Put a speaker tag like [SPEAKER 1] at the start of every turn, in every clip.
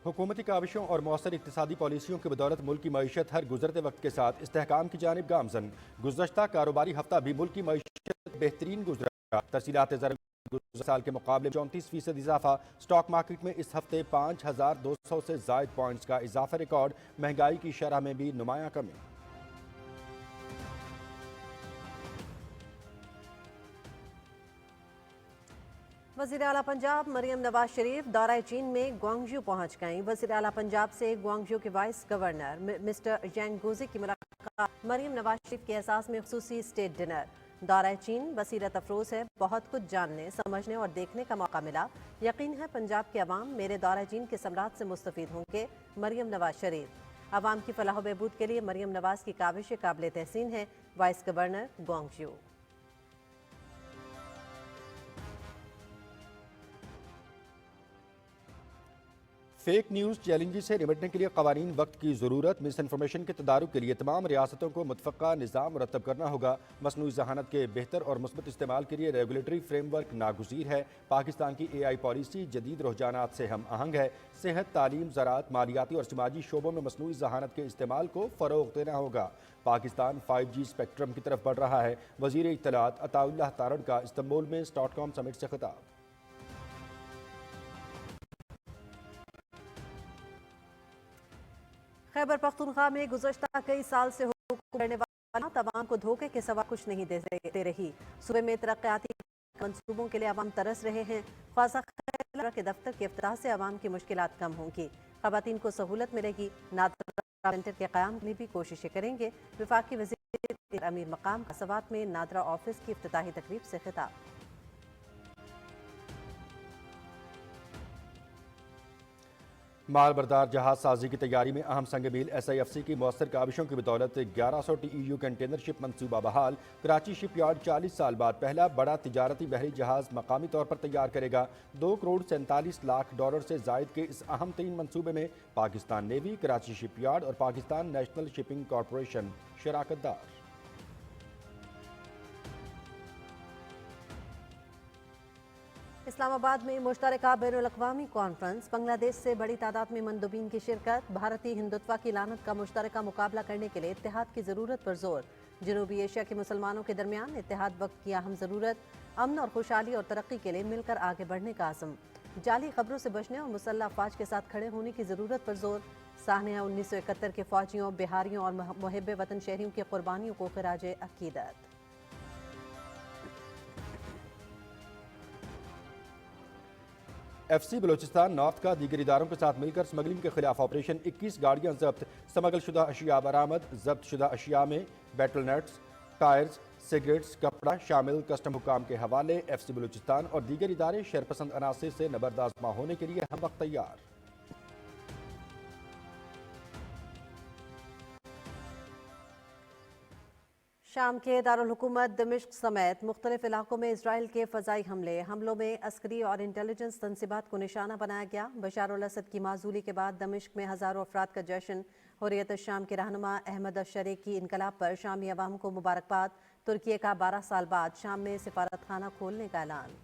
[SPEAKER 1] حکومتی کاوشوں اور مؤثر اقتصادی پالیسیوں کی بدولت ملک کی معیشت ہر گزرتے وقت کے ساتھ استحکام کی جانب گامزن۔ گزشتہ کاروباری ہفتہ بھی ملک کی معیشت بہترین گزرا۔ ترسیلات زر گزشتہ سال کے مقابلے 34% اضافہ۔ سٹاک مارکیٹ میں اس ہفتے 5200 سے زائد پوائنٹس کا اضافہ ریکارڈ۔ مہنگائی کی شرح میں بھی نمایاں کمی۔
[SPEAKER 2] وزیر اعلیٰ پنجاب مریم نواز شریف دورہ چین میں گوانگژو پہنچ گئیں۔ وزیر اعلیٰ پنجاب سے گوانگژو کے وائس گورنر مسٹر جینگ گوزی کی ملاقات۔ مریم نواز شریف کے اعزاز میں خصوصی اسٹیٹ ڈنر۔ دورہ چین بصیرت افروز ہے، بہت کچھ جاننے، سمجھنے اور دیکھنے کا موقع ملا۔ یقین ہے پنجاب کے عوام میرے دورہ چین کے ثمرات سے مستفید ہوں گے۔ مریم نواز شریف عوام کی فلاح و بہبود کے لیے مریم نواز کی کاوشیں قابل تحسین ہے۔ Vice governor Guangzhou.
[SPEAKER 1] Fake news challenges سے نمٹنے کے لیے قوانین وقت کی ضرورت۔ مس انفارمیشن کے تدارک کے لیے تمام ریاستوں کو متفقہ نظام مرتب کرنا ہوگا۔ مصنوعی ذہانت کے بہتر اور مثبت استعمال کے لیے ریگولیٹری فریم ورک ناگزیر ہے۔ پاکستان کی AI پالیسی جدید رجحانات سے ہم آہنگ ہے۔ صحت، تعلیم، زراعت، مالیاتی اور سماجی شعبوں میں مصنوعی ذہانت کے استعمال کو فروغ دینا ہوگا۔ پاکستان 5G اسپیکٹرم کی طرف بڑھ رہا ہے۔ وزیر اطلاعات عطا اللہ تارڑ کا استنبول میں اسٹاٹ کام سمٹ سے خطاب۔
[SPEAKER 2] خیبر پختونخوا میں گزشتہ کئی سال سے حکومت کرنے والی عوام کو دھوکے کے سوا کچھ نہیں دے رہی۔ صوبے میں ترقیاتی منصوبوں کے لیے عوام ترس رہے ہیں۔ خواصہ خیبر کے دفتر کے افتتاح سے عوام کی مشکلات کم ہوں گی، خواتین کو سہولت ملے گی۔ نادرا سینٹر کے قیام کے لیے بھی کوششیں کریں گے۔ وفاقی وزیر امیر مقام کا سوات میں نادرا آفس کی افتتاحی تقریب سے خطاب۔
[SPEAKER 1] مال بردار جہاز سازی کی تیاری میں اہم سنگ میل SIFC کی مؤثر کاوشوں کی بدولت 1100 TEU کنٹینر شپ منصوبہ بحال۔ کراچی شپ یارڈ 40 سال بعد پہلا بڑا تجارتی بحری جہاز مقامی طور پر تیار کرے گا۔ $2.47 کروڑ سے زائد کے اس اہم ترین منصوبے میں پاکستان نیوی، کراچی شپ یارڈ اور پاکستان نیشنل شپنگ کارپوریشن شراکت دار۔
[SPEAKER 2] اسلام آباد میں مشترکہ بین الاقوامی کانفرنس۔ بنگلہ دیش سے بڑی تعداد میں مندوبین کی شرکت۔ بھارتی ہندوتوا کی لعنت کا مشترکہ مقابلہ کرنے کے لیے اتحاد کی ضرورت پر زور۔ جنوبی ایشیا کے مسلمانوں کے درمیان اتحاد وقت کی اہم ضرورت۔ امن اور خوشحالی اور ترقی کے لیے مل کر آگے بڑھنے کا عزم۔ جعلی خبروں سے بچنے اور مسلح افواج کے ساتھ کھڑے ہونے کی ضرورت پر زور۔ سانحہ 1971 کے فوجیوں، بہاریوں اور محب وطن شہریوں کی قربانیوں کو خراج عقیدت۔
[SPEAKER 1] FC بلوچستان نارتھ کا دیگر اداروں کے ساتھ مل کر سمگلنگ کے خلاف آپریشن۔ 21 گاڑیاں ضبط۔ سمگل شدہ اشیاء برآمد۔ ضبط شدہ اشیاء میں بیٹل نیٹس، ٹائرز، سگریٹس، کپڑا شامل۔ کسٹم حکام کے حوالے۔ FC بلوچستان اور دیگر ادارے شرپسند عناصر سے نبردآزما ہونے کے لیے ہم وقت تیار۔
[SPEAKER 2] شام کے دارالحکومت دمشق سمیت مختلف علاقوں میں اسرائیل کے فضائی حملوں میں عسکری اور انٹیلیجنس تنصیبات کو نشانہ بنایا گیا۔ بشار الاسد کی معزولی کے بعد دمشق میں ہزاروں افراد کا جشن۔ حریت الشام کے رہنما احمد الشرے کی انقلاب پر شامی عوام کو مبارکباد۔ ترکیے کا 12 سال بعد شام میں سفارت خانہ کھولنے کا اعلان۔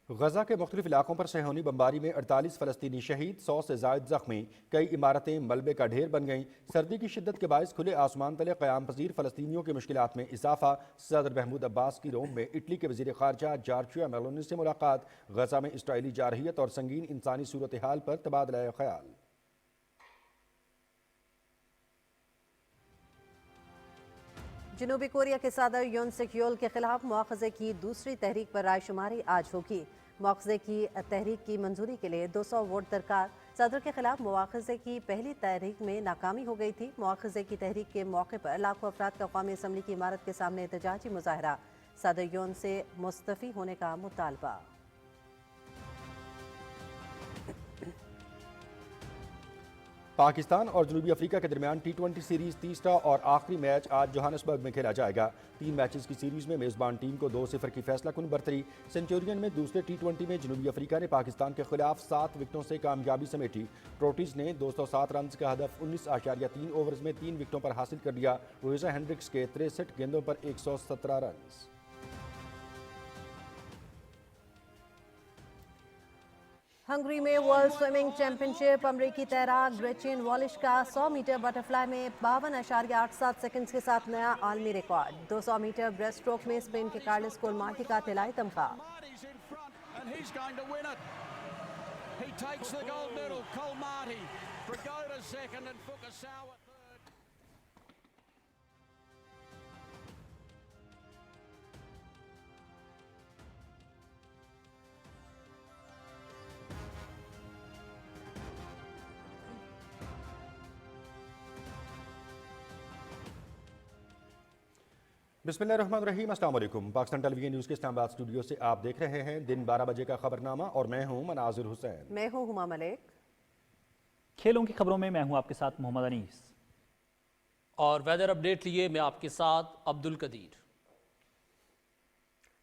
[SPEAKER 1] غزہ کے مختلف علاقوں پر صہیونی بمباری میں 48 فلسطینی شہید، 100 سے زائد زخمی۔ کئی عمارتیں ملبے کا ڈھیر بن گئیں۔ سردی کی شدت کے باعث کھلے آسمان تلے قیام پذیر فلسطینیوں کی مشکلات میں اضافہ۔ صدر محمود عباس کی روم میں اٹلی کے وزیر خارجہ جارجیا میلونی سے ملاقات۔ غزہ میں اسرائیلی جارحیت اور سنگین انسانی صورتحال پر تبادلہ خیال۔
[SPEAKER 2] جنوبی کوریا کے صدر یون سک یول کے خلاف مواخذے کی دوسری تحریک پر رائے شماری آج ہوگی۔ مواخذے کی تحریک کی منظوری کے لیے 200 ووٹ درکار۔ صدر کے خلاف مواخذے کی پہلی تحریک میں ناکامی ہو گئی تھی۔ مواخذے کی تحریک کے موقع پر لاکھوں افراد کا قومی اسمبلی کی عمارت کے سامنے احتجاجی مظاہرہ۔ صدر یون سے مستعفی ہونے کا مطالبہ۔
[SPEAKER 1] پاکستان اور جنوبی افریقہ کے درمیان T20 سیریز تیسرا اور آخری میچ آج جوہانسبرگ میں کھیلا جائے گا۔ 3 میچز کی سیریز میں میزبان ٹیم کو 2-0 کی فیصلہ کن برتری۔ سنچورین میں دوسرے T20 میں جنوبی افریقہ نے پاکستان کے خلاف 7 وکٹوں سے کامیابی سمیٹی۔ پروٹیز نے 207 رنز کا ہدف 19.3 اوورز میں 3 وکٹوں پر حاصل کر لیا۔ رویزا ہینڈرکس کے 63 گیندوں پر 117 رنز۔
[SPEAKER 2] हंगरी में वर्ल्ड स्विमिंग चैंपियनशिप अमरीकी तैराक ग्रेचियन वॉलिश का 100 मीटर बटरफ्लाई में 52.87 सेकंड्स के साथ नया आलमी रिकॉर्ड। 200 मीटर ब्रेस्ट स्ट्रोक में स्पेन के कार्लोस कोलमाटी का तिलाई तमगा।
[SPEAKER 3] He takes the gold medal, Colmarty, Frigoda second and Fukasawa third.
[SPEAKER 1] बिस्मिल्लाहिर्रहमानिर्रहीम, अस्सलाम वालेकुम। पाकिस्तान टेलीविजन न्यूज़ के इस्लामाबाद स्टूडियो से आप देख रहे हैं दिन 12 बजे का खबरनामा और मैं हूं मनाजिर हुसैन।
[SPEAKER 2] मैं हूं हुमा मलिक।
[SPEAKER 4] खेलों की खबरों में मैं हूं आपके साथ मोहम्मद अनीस
[SPEAKER 5] और वेदर अपडेट लिए मैं आपके साथ अब्दुल कदीर।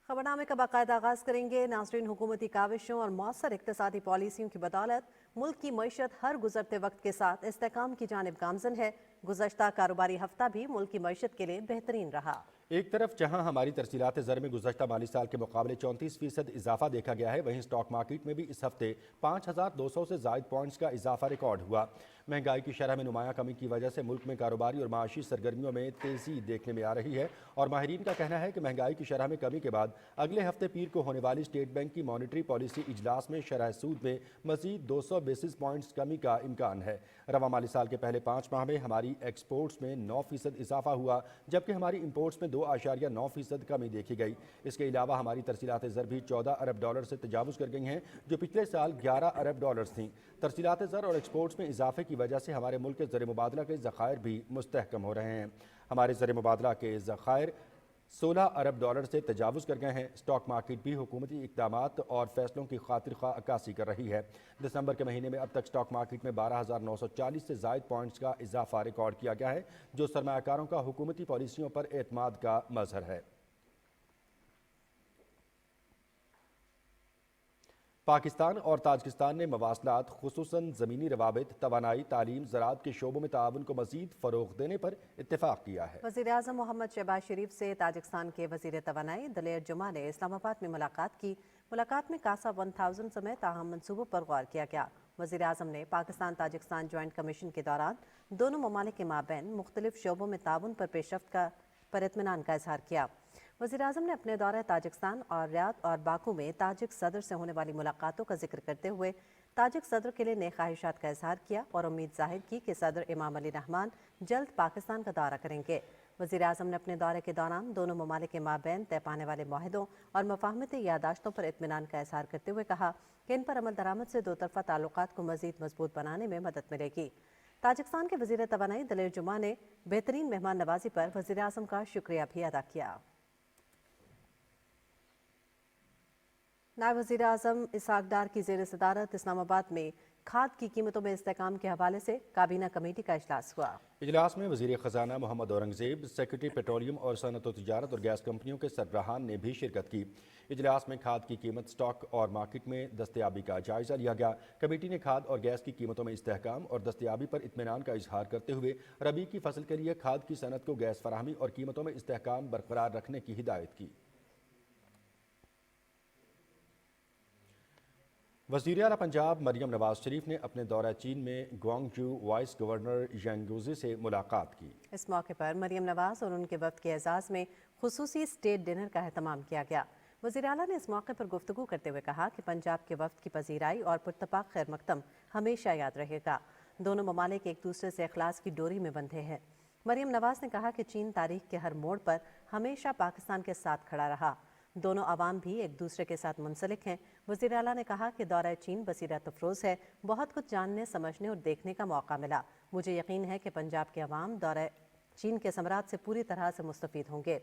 [SPEAKER 2] खबरनामे का बाकायदा आगाज करेंगे। नाज़रीन, हुकूमती काविशों और मौसर इक़्तिसादी पॉलिसियों की बदौलत मुल्क की मईशत हर गुजरते वक्त के साथ इस्तेहकाम की जानिब गामजन है। गुज़श्ता कारोबारी हफ्ता भी मुल्क की मईशत के लिए बेहतरीन रहा।
[SPEAKER 1] एक तरफ जहां हमारी तरसीलात ज़र में गुज़श्ता माली साल के मुकाबले 34% इजाफा देखा गया है, वहीं स्टॉक मार्केट में भी इस हफ्ते 5200 से ज़ायद पॉइंट्स का इजाफा रिकॉर्ड हुआ। महंगाई की शरह में नुमाया कमी की वजह से मुल्क में कारोबारी और माशी सरगर्मियों में तेज़ी देखने में आ रही है और माहिरीन का कहना है कि महंगाई की शरह में कमी के बाद अगले हफ्ते पीर को होने वाली स्टेट बैंक की मॉनिटरी पॉलिसी इजलास में शरह सूद में मज़ीद 200 बेसिस पॉइंट्स कमी का इम्कान है। रवा माली साल के पहले 5 माह में हमारी एक्सपोर्ट्स में 9% इजाफा हुआ, जबकि हमारी इम्पोर्ट्स में 2.9% कमी देखी गई। इसके अलावा हमारी तरसीलात ज़र भी 14 अरब डॉलर से तजावुज़ कर गई हैं, जो पिछले साल 11 अरब डॉलर थीं। तरसीलात ज़र और एक्सपोर्ट्स में इजाफे की वजह से हमारे मुल्क के ज़र मुबादला के ज़खायर भी मुस्तहकम हो रहे हैं। हमारे ज़र मुबादला के ज़खायर 16 अरब डॉलर से तजावुज़ कर गए हैं। स्टॉक मार्केट भी हुकूमती इक़दामात और फैसलों की खातिर ख्वाह अक्कासी कर रही है। दिसंबर के महीने में अब तक स्टॉक मार्केट में 12,940 से ज़ायद पॉइंट्स का इजाफा रिकॉर्ड किया गया है, जो सरमायाकारों का हुकूमती पॉलिसियों पर एतमाद का मज़हर है। पाकिस्तान और ताजिकिस्तान ने मवासलात, खुसूसन ज़मीनी रवाबित, तवानाई, तालीम, ज़राअत के शोबों में ताउन को मज़ीद फ़रोग़ देने पर इत्तेफाक किया है।
[SPEAKER 2] वज़ीर-ए-आज़म मोहम्मद शहबाज शरीफ से ताजिकिस्तान के वज़ीर तवानाई दलेर जुमा ने इस्लामाबाद में मुलाकात की। मुलाकात में कासा 1000 समेत अहम मनसूबों पर गौर किया गया। वज़ीर-ए-आज़म ने पाकिस्तान ताजिकिस्तान जॉइंट कमीशन के दौरान दोनों ममालिक के माबैन मुख्तलिफ शोबों में ताउन पर पेशरफ्त पर इत्मीनान का इजहार किया। वज़ीर-ए-आज़म ने अपने दौरे ताजिकिस्तान और रियाद और बाकू में ताजिक सदर से होने वाली मुलाकातों का जिक्र करते हुए ताजिक सदर के लिए नेक ख्वाहिशात का इजहार किया और उम्मीद जाहिर की कि सदर इमाम अली रहमान जल्द पाकिस्तान का दौरा करेंगे। वज़ीर-ए-आज़म ने अपने दौरे के दौरान दोनों ममालिक के माबैन तय पाने वाले मुआहदों और मफाहमती यादाश्तों पर इत्मीनान का इजहार करते हुए कहा कि इन पर अमल दरामद से दो तरफ़ा ताल्लुकात को मज़ीद मजबूत बनाने में मदद मिलेगी। ताजिकिस्तान के वज़ीर तवानाई दलेर जुमा ने बेहतरीन मेहमान नवाजी पर वज़ीर-ए-आज़म का शुक्रिया भी अदा किया। नायब वज़ीर-ए-आज़म इसहाक डार की ज़ेर सदारत इस्लामाबाद में खाद की कीमतों में इस्तेहकाम के हवाले से काबीना कमेटी का इजलास हुआ।
[SPEAKER 1] इजलास में वज़ीर ख़जाना मोहम्मद औरंगज़ेब, सेक्रेटरी पेट्रोलियम और सनअत व तिजारत और गैस कंपनियों के सरबराहान ने भी शिरकत की। इजलास में खाद की कीमत, स्टॉक और मार्केट में दस्तयाबी का जायज़ा लिया गया। कमेटी ने खाद और गैस की कीमतों में इस्तेहकाम और दस्तयाबी पर इत्मीनान का इजहार करते हुए रबी की फसल के लिए खाद की सनत को गैस फराहमी और कीमतों में इस्तेहकाम बरकरार रखने की हिदायत की। वज़ीर आला पंजाब मरियम नवाज शरीफ ने अपने दौरा चीन में ग्वांगजू वाइस गवर्नर यांगूजी से मुलाकात की।
[SPEAKER 2] इस मौके पर मरियम नवाज और उनके वफ़द के एजाज़ में खुसूसी स्टेट डिनर का अहतमाम किया गया। वज़ीर आला ने इस मौके पर गुफ्तगू करते हुए कहा कि पंजाब के वफ़द की पजीराई और पुरतपाक खैर मकदम हमेशा याद रहेगा। दोनों ममालिक एक दूसरे से इखलास की डोरी में बंधे हैं। मरियम नवाज ने कहा कि चीन तारीख के हर मोड़ पर हमेशा पाकिस्तान के साथ खड़ा रहा। दोनों अवाम भी एक दूसरे के साथ मुंसलिक हैं। वज़ीर आला ने कहा कि दौरा चीन बसीरत अफरोज़ है, बहुत कुछ जानने, समझने और देखने का मौका मिला। मुझे यकीन है कि पंजाब के अवाम दौरा चीन के समरात से पूरी तरह से मुस्तफ़ीद होंगे।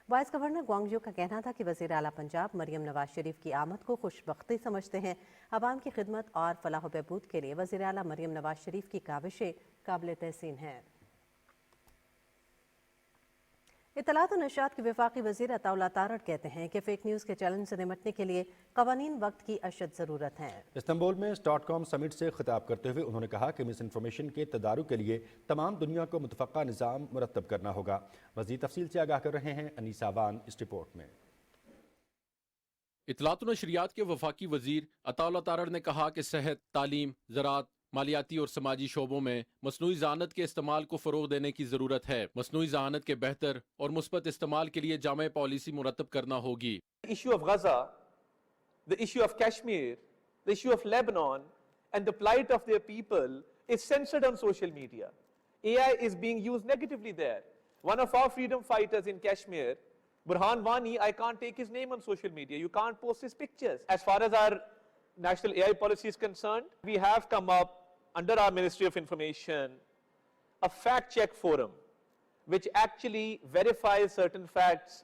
[SPEAKER 2] वाइस गवर्नर ग्वांगजू का कहना था कि वज़ीर आला पंजाब मरियम नवाज शरीफ की आमद को खुशबख्ती समझते हैं। अवाम की खिदमत और फलाह बहबूद के लिए वज़ीर आला मरियम नवाज शरीफ की काविशें काबिल तहसीन हैं। इत्तलात और नशरियात के वफाकी वज़ीर अताउल्लाह तारड़ कहते हैं कि फेक न्यूज़ के चैलेंज से निपटने के लिए कवानीन वक्त की अशद ज़रूरत है।
[SPEAKER 1] इस्तांबुल में स्टॉटकॉम समिट से खिताब करते हुए उन्होंने कहा कि मिस इन्फॉर्मेशन के तदारुक के लिए तमाम दुनिया को मुतफ़क्का निज़ाम मुरतब करना होगा। मज़ीद तफसील से आगाह कर रहे हैं अनीसा वान इस रिपोर्ट में।
[SPEAKER 6] اطلاعات و نشریات کے وفاقی وزیر عطا اللہ تارڑ نے کہا کہ صحت، تعلیم، زراعت، مالیاتی اور سماجی شعبوں میں مصنوعی ذہانت کے استعمال کو فروغ دینے کی ضرورت ہے۔ مصنوعی ذہانت کے بہتر اور مثبت استعمال کے لیے جامع پالیسی مرتب کرنا ہوگی۔
[SPEAKER 7] The issue of Gaza, the issue of Kashmir, the issue of Lebanon, and the plight of their people is censored on social media. AI is being used negatively there. One of our freedom fighters in Kashmir, Burhan Wani, I can't take his name on social media. You can't post his pictures. As far as our national AI policy is concerned, we have come up under our Ministry of Information a fact check forum which actually verifies certain facts,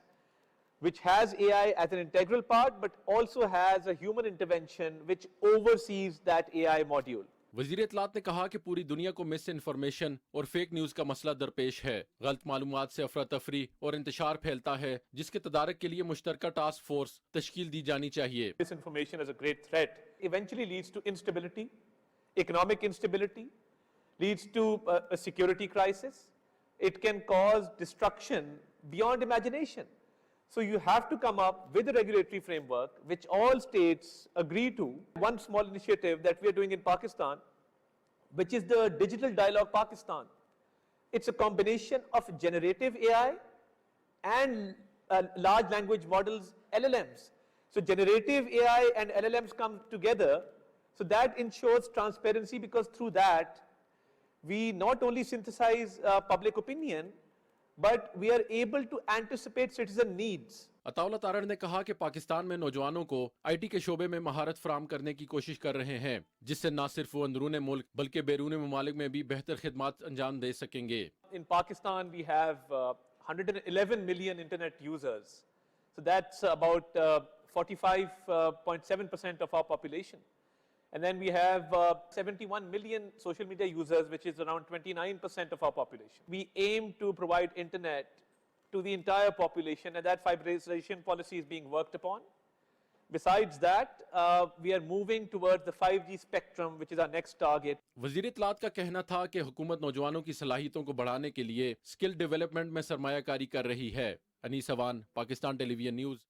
[SPEAKER 7] which has AI as an integral part, but also has a human intervention which oversees that AI module.
[SPEAKER 6] وزیر اطلاعات نے کہا کہ پوری دنیا کو مس information اور fake news کا مسئلہ درپیش ہے۔ غلط معلومات سے افراتفری اور انتشار پھیلتا ہے، جس کے تدارک کے لیے مشترکہ ٹاسک فورس تشکیل دی جانی چاہیے۔
[SPEAKER 7] This information is a great threat. Eventually leads to instability, economic instability, leads to a security crisis. It can cause destruction beyond imagination. So you have to come up with a regulatory framework which all states agree to. One small initiative that we are doing in Pakistan, which is the Digital Dialogue Pakistan. It's a combination of generative AI and large language models, LLMs. So generative AI and LLMs come together, so that ensures transparency, because through that we not only synthesize public opinion, but we are able to anticipate citizen needs.
[SPEAKER 6] عطا اللہ تارڑ نے کہا کہ پاکستان میں نوجوانوں کو I T کے شعبے میں مہارت فراہم کرنے کی کوشش کر رہے ہیں، جس سے نہ صرف وہ اندرون ملک بلکہ بیرون ممالک میں بھی بہتر خدمات انجام دے سکیں گے۔
[SPEAKER 7] In Pakistan we have 111 million internet users. So that's about 45.7% of our population. And then we have 71 million social media users, which is around 29% of our population. We aim to provide internet to the entire population, and that fiberization policy is being worked upon. Besides that, we are moving towards the 5G spectrum, which is our next target.
[SPEAKER 6] وزیر اطلاعات کا کہنا تھا کہ حکومت نوجوانوں کی صلاحیتوں کو بڑھانے کے لیے اسکل ڈیولپمنٹ میں سرمایہ کاری کر رہی ہے۔ انیس Awan, Pakistan television news.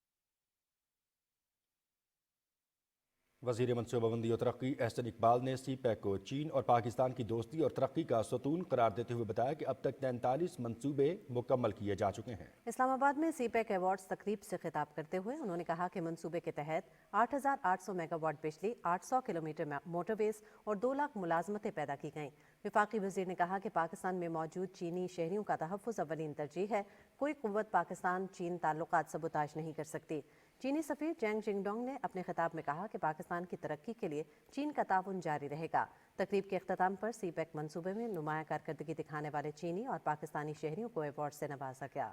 [SPEAKER 1] وزیر منصوبہ بندی اور ترقی احسن اقبال نے سی پیک کو چین اور پاکستان کی دوستی اور ترقی کا ستون قرار دیتے ہوئے بتایا کہ اب تک 43 منصوبے مکمل کیے جا چکے ہیں۔
[SPEAKER 2] اسلام آباد میں سی پیک ایوارڈز تقریب سے خطاب کرتے ہوئے انہوں نے کہا کہ منصوبے کے تحت 8,800 میگا واٹ بجلی، 800 کلومیٹر موٹر ویز اور 2 لاکھ ملازمتیں پیدا کی گئیں۔ وفاقی وزیر نے کہا کہ پاکستان میں موجود چینی شہریوں کا تحفظ اولین ترجیح ہے۔ کوئی قوت پاکستان چین تعلقات سبوتاژ نہیں کر سکتی۔ چینی سفیر جینگ جنگ ڈونگ نے اپنے خطاب میں کہا کہ پاکستان کی ترقی کے لیے چین کا تعاون جاری رہے گا۔ تقریب کے اختتام پر سی پیک منصوبے میں نمایاں کارکردگی دکھانے والے چینی اور پاکستانی شہریوں کو ایوارڈ سے نوازا گیا۔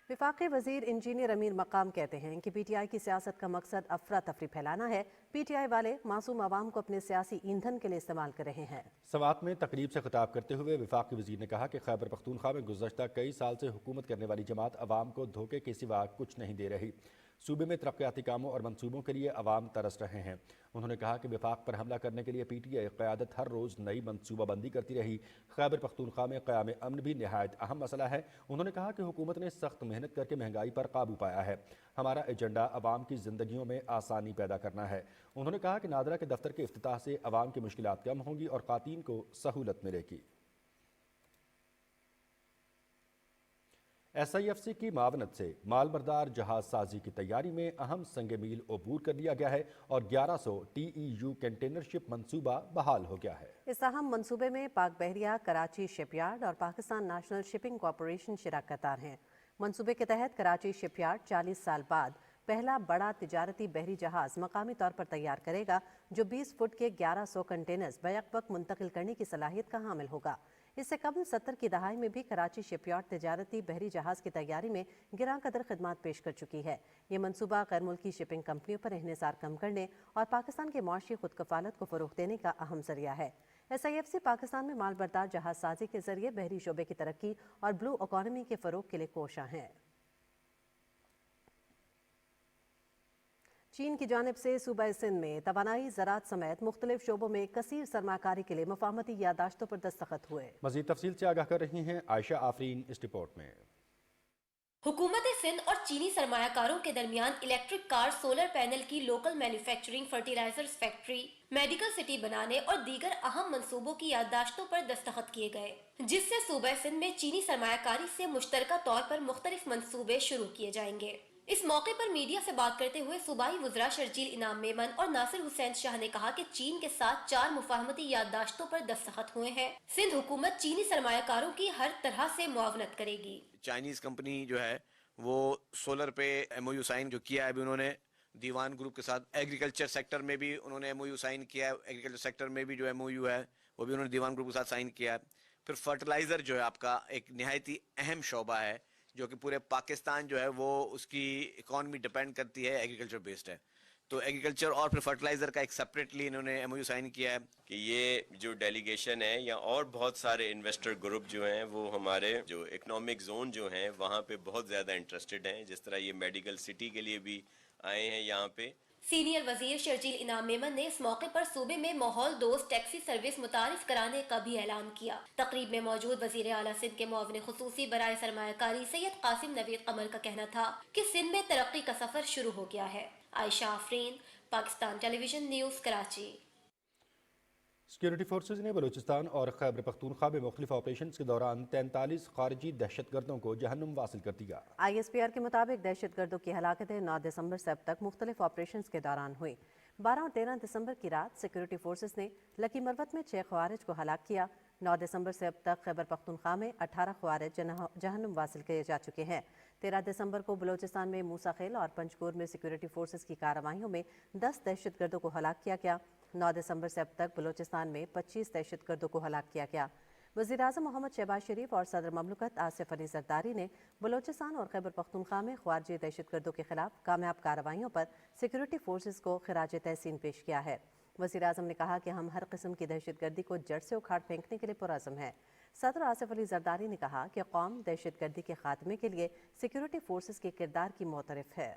[SPEAKER 2] وفاقی وزیر انجینئر امیر مقام کہتے ہیں کہ پی ٹی آئی کی سیاست کا مقصد افراتفری پھیلانا ہے۔ پی ٹی آئی والے معصوم عوام کو اپنے سیاسی ایندھن کے لیے استعمال کر رہے ہیں۔
[SPEAKER 1] سوات میں تقریب سے خطاب کرتے ہوئے وفاقی وزیر نے کہا کہ خیبر پختونخوا میں گزشتہ کئی سال سے حکومت کرنے والی جماعت عوام کو دھوکے کے سوا کچھ نہیں دے رہی۔ صوبے میں ترقیاتی کاموں اور منصوبوں کے لیے عوام ترس رہے ہیں۔ انہوں نے کہا کہ وفاق پر حملہ کرنے کے لیے پی ٹی آئی قیادت ہر روز نئی منصوبہ بندی کرتی رہی۔ خیبر پختونخوا میں قیام امن بھی نہایت اہم مسئلہ ہے۔ انہوں نے کہا کہ حکومت نے سخت محنت کر کے مہنگائی پر قابو پایا ہے۔ ہمارا ایجنڈا عوام کی زندگیوں میں آسانی پیدا کرنا ہے۔ انہوں نے کہا کہ نادرہ کے دفتر کے افتتاح سے عوام کی مشکلات کم ہوں گی اور خواتین کو سہولت ملے گی۔ ایس آئی ایف سی کی معاونت سے مال بردار جہاز سازی کی تیاری میں اہم سنگ میل عبور کر لیا گیا ہے اور 1100 ٹی ای یو کنٹینر شپ منصوبہ بحال ہو گیا ہے۔
[SPEAKER 2] اس اہم منصوبے میں پاک بحریہ، کراچی شپ یارڈ اور پاکستان نیشنل شپنگ کارپوریشن شراکت دار ہیں۔ منصوبے کے تحت کراچی شپ یارڈ 40 سال بعد پہلا بڑا تجارتی بحری جہاز مقامی طور پر تیار کرے گا جو 20 فٹ کے 1100 کنٹینرز بیک وقت منتقل کرنے کی صلاحیت کا حامل ہوگا۔ اس سے قبل 70 کی دہائی میں بھی کراچی شپ یارڈ تجارتی بحری جہاز کی تیاری میں گراں قدر خدمات پیش کر چکی ہے۔ یہ منصوبہ غیر ملکی شپنگ کمپنیوں پر انحصار کم کرنے اور پاکستان کے معاشی خود کفالت کو فروغ دینے کا اہم ذریعہ ہے۔ S I F C Pakistan میں مال بردار جہاز سازی کے ذریعے بحری شعبے کی ترقی اور بلو اکانومی کے فروغ کے لیے کوشاں ہیں۔ چین کی جانب سے صوبہ سندھ میں توانائی، زراعت سمیت مختلف شعبوں میں کثیر سرمایہ کاری کے لیے مفاہمتی یادداشتوں پر دستخط ہوئے۔
[SPEAKER 1] مزید تفصیل سے آگاہ کر رہی ہیں عائشہ آفرین اس رپورٹ میں۔
[SPEAKER 8] हुकूमत सिंध और चीनी सरमायाकारों के दरमियान इलेक्ट्रिक कार, सोलर पैनल की local manufacturing, fertilisers factory, medical city बनाने और दीगर अहम मंसूबों की याददाश्तों पर दस्तखत किए गए, जिससे सूबे सिंध में चीनी सरमायाकारी से मुश्तरका तौर पर मुख्तलिफ मंसूबे शुरू किए जाएंगे। इस मौके पर मीडिया से बात करते हुए सूबाई वज़रा शर्जील इनाम मेमन और नासिर हुसैन शाह ने कहा कि चीन के साथ 4 मुफाहमती याददाश्तों पर दस्तखत हुए हैं। सिंध हुकूमत चीनी सरमायाकारों की हर तरह से मुआवनत करेगी।
[SPEAKER 9] चाइनीज कंपनी जो है वो सोलर पे MOU साइन जो किया है अभी उन्होंने दीवान ग्रुप के साथ, एग्रीकल्चर सेक्टर में भी उन्होंने MOU साइन किया है, एग्रीकल्चर सेक्टर में भी जो MOU है वो भी उन्होंने दीवान ग्रुप के साथ साइन किया है। फिर फर्टिलाइजर जो है आपका एक निहायती अहम शोबा है जो कि पूरे पाकिस्तान जो है वो उसकी इकॉनमी डिपेंड करती है, एग्रीकल्चर बेस्ड है, तो एग्रीकल्चर और फिर फर्टिलाइजर का एक सेपरेटली इन्होंने MOU साइन किया है।
[SPEAKER 10] कि ये जो डेलीगेशन है या और बहुत सारे इन्वेस्टर ग्रुप जो हैं वो हमारे जो इकोनॉमिक जोन जो हैं वहाँ पे बहुत ज़्यादा इंटरेस्टेड हैं, जिस तरह ये मेडिकल सिटी के लिए भी आए हैं यहाँ पे।
[SPEAKER 8] सीनियर वजीर शर्जील इनाम मेमन ने इस मौके पर सूबे में माहौल दोस्त टैक्सी सर्विस मुतारिफ कराने का भी ऐलान किया। तकरीब में मौजूद वजीर आला सिंध के मुआविन खुसूसी बराए सरमायाकारी सैयद कासिम नवीद कमर का कहना था कि सिंध में तरक्की का सफर शुरू हो गया है। Ayesha Afreen, Pakistan television news, Karachi.
[SPEAKER 1] Security forces ने बलूचिस्तान और खैबर पख्तूनख्वा में मुख्तलिफ ऑपरेशन के दौरान 43 खारजी दहशतगर्दों को जहन्नुम वासिल कर दिया।
[SPEAKER 2] ISPR के मुताबिक दहशतगर्दों की हलाकतें 9 दिसंबर से अब तक मुख्तलिफ ऑपरेशन के दौरान हुई। 12 और 13 दिसंबर की रात सिक्योरिटी फोर्सेज ने लकी मरवत में 6 खवारिज को हलाक किया। 9 दिसंबर से अब तक खैबर पख्तूनख्वा में 18 खवारिज जहन्नुम वासिल किए जा चुके हैं। 13 दिसंबर को बलूचिस्तान में मूसा खेल और पंचकोर में सिक्योरिटी फोर्सेज की कार्रवाइयों में 10 दहशतगर्दों को हलाक किया गया। 9 दिसंबर से अब तक बलूचिस्तान में 25 दहशतगर्दों को हलाक किया गया। वज़ीर-ए-आज़म मोहम्मद शहबाज शरीफ और सदर ममलकत आसिफ अली ज़रदारी ने बलूचिस्तान और खैबर पख्तूनख्वा में ख्वारजी दहशतगर्दों के खिलाफ कामयाब कार्रवाइयों पर सिक्योरिटी फोर्सेज को खिराज तहसीन पेश किया है। वज़ीर-ए-आज़म ने कहा कि हम हर किस्म की दहशतगर्दी को जड़ से उखाड़ फेंकने के लिए पुरअज़्म हैं। सदर आसिफ अली ज़रदारी ने कहा कि कौम दहशतगर्दी के खात्मे के लिए सिक्योरिटी फोर्सेज के किरदार की मोतरफ है।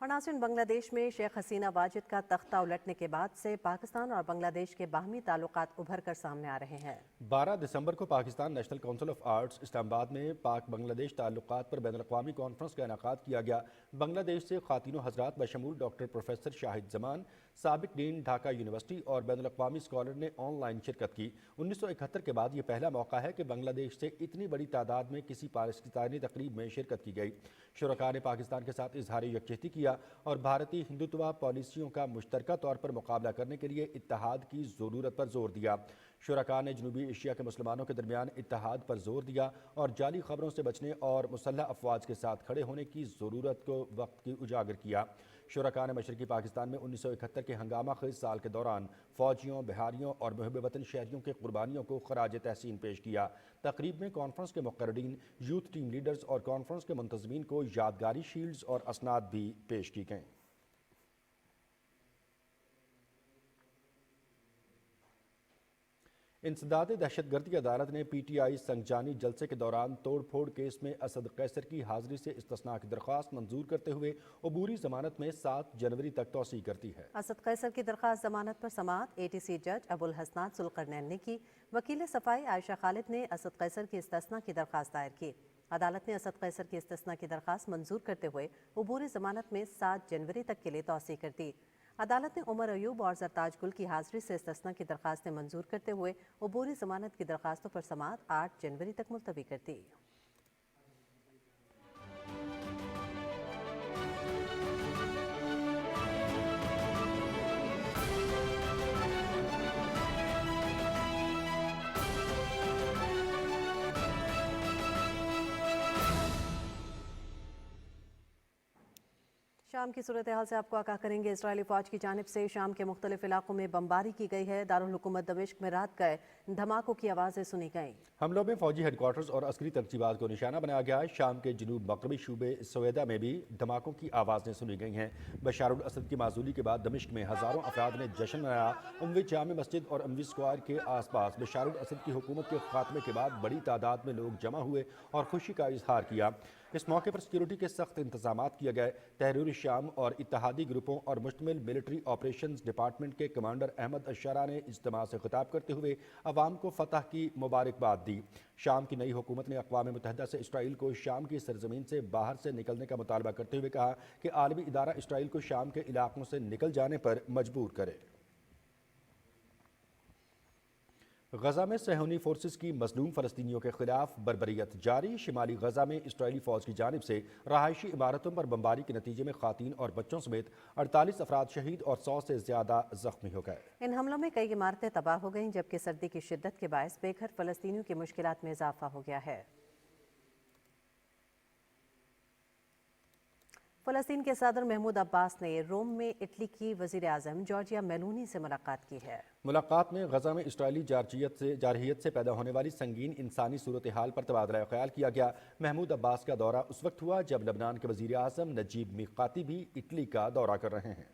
[SPEAKER 2] और नाज़रीन, बांग्लादेश में शेख हसीना वाजिद का तख्ता उलटने के बाद से पाकिस्तान और बांग्लादेश के बाहमी ताल्लुकात उभर कर सामने आ रहे हैं।
[SPEAKER 1] 12 दिसंबर को Pakistan national council of arts Islamabad में पाक बांग्लादेश ताल्लुकात पर बैनुल-अक़वामी कॉन्फ्रेंस का इनेकाद किया गया। बांग्लादेश से ख़ातीन हज़रात बशमूल डॉक्टर प्रोफेसर शाहिद जमान, साबिक डीन ढाका यूनिवर्सिटी और बैनुल-अक़वामी स्कॉलर ने ऑनलाइन शिरकत की। 1971 के बाद ये पहला मौका है कि बांग्लादेश से इतनी बड़ी तादाद में किसी पाकिस्तानी तकरीब में शिरकत की गई। शुरका ने पाकिस्तान के साथ इजहार यकजहती किया और भारतीय हिंदुत्व पॉलिसियों का मुश्तरका तौर पर मुकाबला करने के लिए इत्तेहाद की ज़रूरत पर जोर दिया। शुरका ने जनूबी एशिया के मुसलमानों के दरमियान इत्तेहाद पर जोर दिया और जाली खबरों से बचने और मुसल्लह अफवाज के साथ खड़े होने की ज़रूरत को वक्त की उजागर किया। शुरका ने मशरकी पाकिस्तान में 1971 के हंगामा खेज साल के दौरान फ़ौजियों, बिहारियों और मुहिब वतन शहरियों के कुर्बानियों को खराज तहसीन पेश किया। तकरीब में कॉन्फ्रेंस के मुक़र्रीन, यूथ टीम लीडर्स और कॉन्फ्रेंस के मुंतज़मीन को यादगारी शील्ड्स और असनाद भी पेश की गईं। इंसदाद दहशतगर्दी अदालत ने PTI संगजानी जलसे के दौरान तोड़ फोड़ केस में असद कैसर की हाजिरी से इस्तिस्ना की दरख्वास्त मंजूर करते हुए अबूरी जमानत में 7 जनवरी तक तौसी कर दी है।
[SPEAKER 2] असद कैसर की दरख्वास्त जमानत पर समाअत ATC जज अबुल हसनात सुल्करनैन ने की। वकील सफाई आयशा खालिद ने असद कैसर की इस्तिस्ना की दरख्वास्त दायर की। अदालत ने असद कैसर की इस्तिस्ना की दरख्वास्त मंजूर करते हुए अबूरी जमानत में 7 जनवरी तक के लिए तौसी कर दी। अदालत ने उमर अयूब और जरताज गुल की हाजिरी से इस्तिस्ना की दरख्वास्तें मंजूर करते हुए अबूरी जमानत की दरख्वास्तों पर समाअत 8 जनवरी तक मुलतवी कर दी। शाम की सूरत हाल से आपको आगाह करेंगे। इजरायली फौज की जानिब से शाम के मुख्तलिफ इलाकों में बमबारी की गई है। दारुल हुकूमत दमिश्क में रात गए धमाकों की आवाज़ें सुनी गईं।
[SPEAKER 1] हमलों में फौजी हेडक्वार्टर्स और अस्करी तरजीबात को निशाना बनाया गया है। शाम के जनूब मगरबी शूबे सवेदा में भी धमाकों की आवाज़ें सुनी गई हैं। बशारुल असद की माजूली के बाद दमिश्क में हज़ारों अफराद ने जश्न मनाया। उमवी जामे मस्जिद और उमवी स्क्वायर के आसपास बशारुल असद की हुकूमत के खात्मे के बाद बड़ी तादाद में लोग जमा हुए और खुशी का इजहार किया। اس موقع پر سیکیورٹی کے سخت انتظامات کیے گئے۔ تحریری شام اور اتحادی گروپوں اور مشتمل ملٹری آپریشنز ڈپارٹمنٹ کے کمانڈر احمد اشارہ نے اجتماع سے خطاب کرتے ہوئے عوام کو فتح کی مبارکباد دی۔ شام کی نئی حکومت نے اقوام متحدہ سے اسرائیل کو شام کی سرزمین سے باہر سے نکلنے کا مطالبہ کرتے ہوئے کہا کہ عالمی ادارہ اسرائیل کو شام کے علاقوں سے نکل جانے پر مجبور کرے۔ غزہ میں صہیونی فورسز کی مظلوم فلسطینیوں کے خلاف بربریت جاری۔ شمالی غزہ میں اسرائیلی فوج کی جانب سے رہائشی عمارتوں پر بمباری کے نتیجے میں خواتین اور بچوں سمیت 48 افراد شہید اور 100 سے زیادہ زخمی ہو گئے۔
[SPEAKER 2] ان حملوں میں کئی عمارتیں تباہ ہو گئیں، جبکہ سردی کی شدت کے باعث بے گھر فلسطینیوں کی مشکلات میں اضافہ ہو گیا ہے۔ فلسطین کے صدر محمود عباس نے روم میں اٹلی کی وزیر اعظم جارجیا میلونی سے ملاقات کی ہے۔
[SPEAKER 1] ملاقات میں غزہ میں اسرائیلی جارحیت سے پیدا ہونے والی سنگین انسانی صورتحال پر تبادلہ خیال کیا گیا۔ محمود عباس کا دورہ اس وقت ہوا جب لبنان کے وزیر اعظم نجیب میقاتی بھی اٹلی کا دورہ کر رہے ہیں۔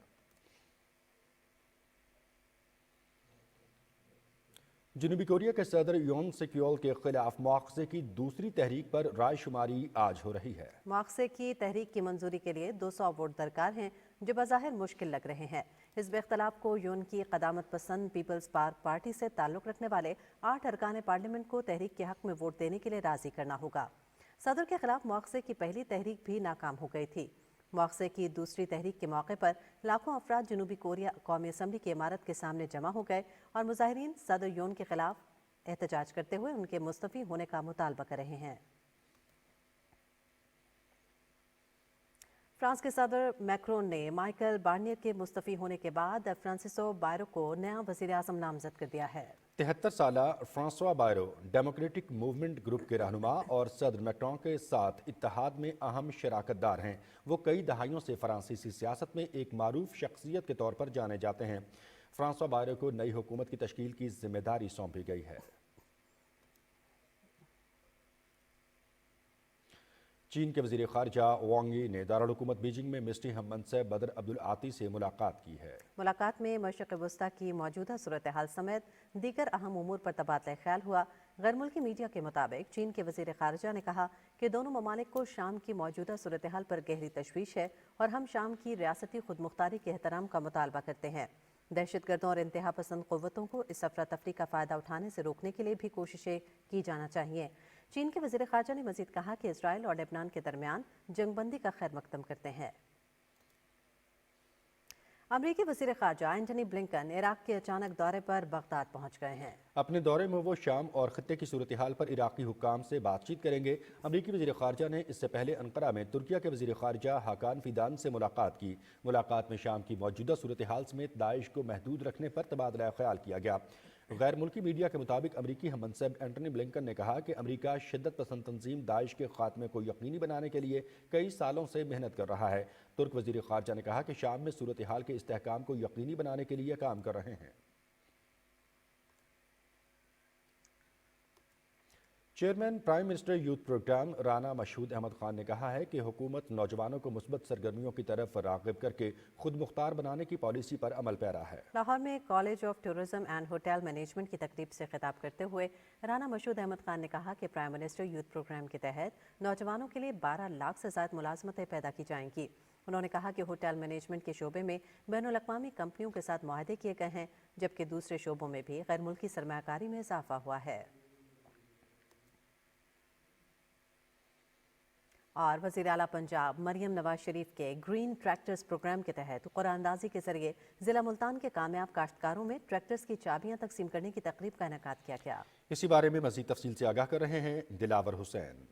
[SPEAKER 1] جنوبی کوریا کے صدر یون سیکیول کے خلاف مواخذے کی دوسری تحریک پر رائے شماری آج ہو رہی ہے۔
[SPEAKER 2] مواخذے کی تحریک کی منظوری کے لیے 200 ووٹ درکار ہیں، جو بظاہر مشکل لگ رہے ہیں۔ حزب اختلاف کو یون کی قدامت پسند پیپلز پارٹی سے تعلق رکھنے والے 8 ارکان پارلیمنٹ کو تحریک کے حق میں ووٹ دینے کے لیے راضی کرنا ہوگا۔ صدر کے خلاف مواخذے کی پہلی تحریک بھی ناکام ہو گئی تھی۔ مواخذے کی دوسری تحریک کے موقع پر لاکھوں افراد جنوبی کوریا قومی اسمبلی کی عمارت کے سامنے جمع ہو گئے اور مظاہرین صدر یون کے خلاف احتجاج کرتے ہوئے ان کے مستعفی ہونے کا مطالبہ کر رہے ہیں۔ فرانس کے صدر میکرون نے مائیکل بارنیئر کے مستعفی ہونے کے بعد فرانسیسو بائرو کو نیا وزیر اعظم نامزد کر دیا ہے۔
[SPEAKER 1] 73 سالہ فرانسوا بائرو ڈیموکریٹک موومنٹ گروپ کے رہنما اور صدر میکرون کے ساتھ اتحاد میں اہم شراکت دار ہیں۔ وہ کئی دہائیوں سے فرانسیسی سیاست میں ایک معروف شخصیت کے طور پر جانے جاتے ہیں۔ فرانسوا بائرو کو نئی حکومت کی تشکیل کی ذمہ داری سونپی گئی ہے۔ چین کے وزیر خارجہ وانگ یی نے دارالحکومت بیجنگ میں مصری ہم منصب بدر عبدالعاطی سے ملاقات کی ہے۔
[SPEAKER 2] ملاقات میں مشرق وسطیٰ کی موجودہ صورتحال سمیت دیگر اہم امور پر تبادلہ خیال ہوا۔ غیر ملکی میڈیا کے مطابق چین کے وزیر خارجہ نے کہا کہ دونوں ممالک کو شام کی موجودہ صورتحال پر گہری تشویش ہے اور ہم شام کی ریاستی خود مختاری کے احترام کا مطالبہ کرتے ہیں۔ دہشت گردوں اور انتہا پسند قوتوں کو اس افراتفری کا فائدہ اٹھانے سے روکنے کے لیے بھی کوششیں کی جانا چاہیے۔ چین کے وزیر خارجہ نے مزید کہا کہ اسرائیل اور لبنان کے درمیان جنگ بندی کا خیر مقدم کرتے ہیں۔ امریکی وزیر خارجہ اینٹنی بلنکن عراق کے اچانک دورے پر بغداد پہنچ گئے ہیں۔
[SPEAKER 1] اپنے دورے میں وہ شام اور خطے کی صورتحال پر عراقی حکام سے بات چیت کریں گے۔ امریکی وزیر خارجہ نے اس سے پہلے انقرہ میں ترکیہ کے وزیر خارجہ حاکان فیدان سے ملاقات کی۔ ملاقات میں شام کی موجودہ صورتحال سمیت داعش کو محدود رکھنے پر تبادلہ خیال کیا گیا۔ غیر ملکی میڈیا کے مطابق امریکی ہم منصب اینٹنی بلنکن نے کہا کہ امریکہ شدت پسند تنظیم داعش کے خاتمے کو یقینی بنانے کے لیے کئی سالوں سے محنت کر رہا ہے۔ ترک وزیر خارجہ نے کہا کہ شام میں صورتحال کے استحکام کو یقینی بنانے کے لیے کام کر رہے ہیں۔ Chairman prime minister youth programme Rana Mashhood Ahmad Khan نے کہا ہے کہ حکومت نوجوانوں کو مثبت سرگرمیوں کی طرف راغب کر کے خود مختار بنانے کی پالیسی پر عمل پیرا ہے۔
[SPEAKER 2] لاہور میں college of tourism and hotel management کی تقریب سے خطاب کرتے ہوئے رانا مشہود احمد خان نے کہا کہ پرائم منسٹر یوتھ پروگرام کے تحت نوجوانوں کے لیے 12 لاکھ سے زائد ملازمتیں پیدا کی جائیں گی۔ انہوں نے کہا کہ ہوٹل مینجمنٹ کے شعبے میں بین الاقوامی کمپنیوں کے ساتھ معاہدے کیے گئے ہیں، جبکہ دوسرے شعبوں میں بھی غیر ملکی سرمایہ کاری میں اضافہ ہوا ہے۔ اور وزیر اعلیٰ پنجاب مریم نواز شریف کے گرین ٹریکٹرز پروگرام کے تحت قرآن اندازی کے ذریعے ضلع ملتان کے کامیاب کاشتکاروں میں ٹریکٹرز کی چابیاں تقسیم کرنے کی تقریب کا انعقاد کیا گیا۔
[SPEAKER 1] اسی بارے میں مزید تفصیل سے آگاہ کر رہے ہیں دلاور حسین۔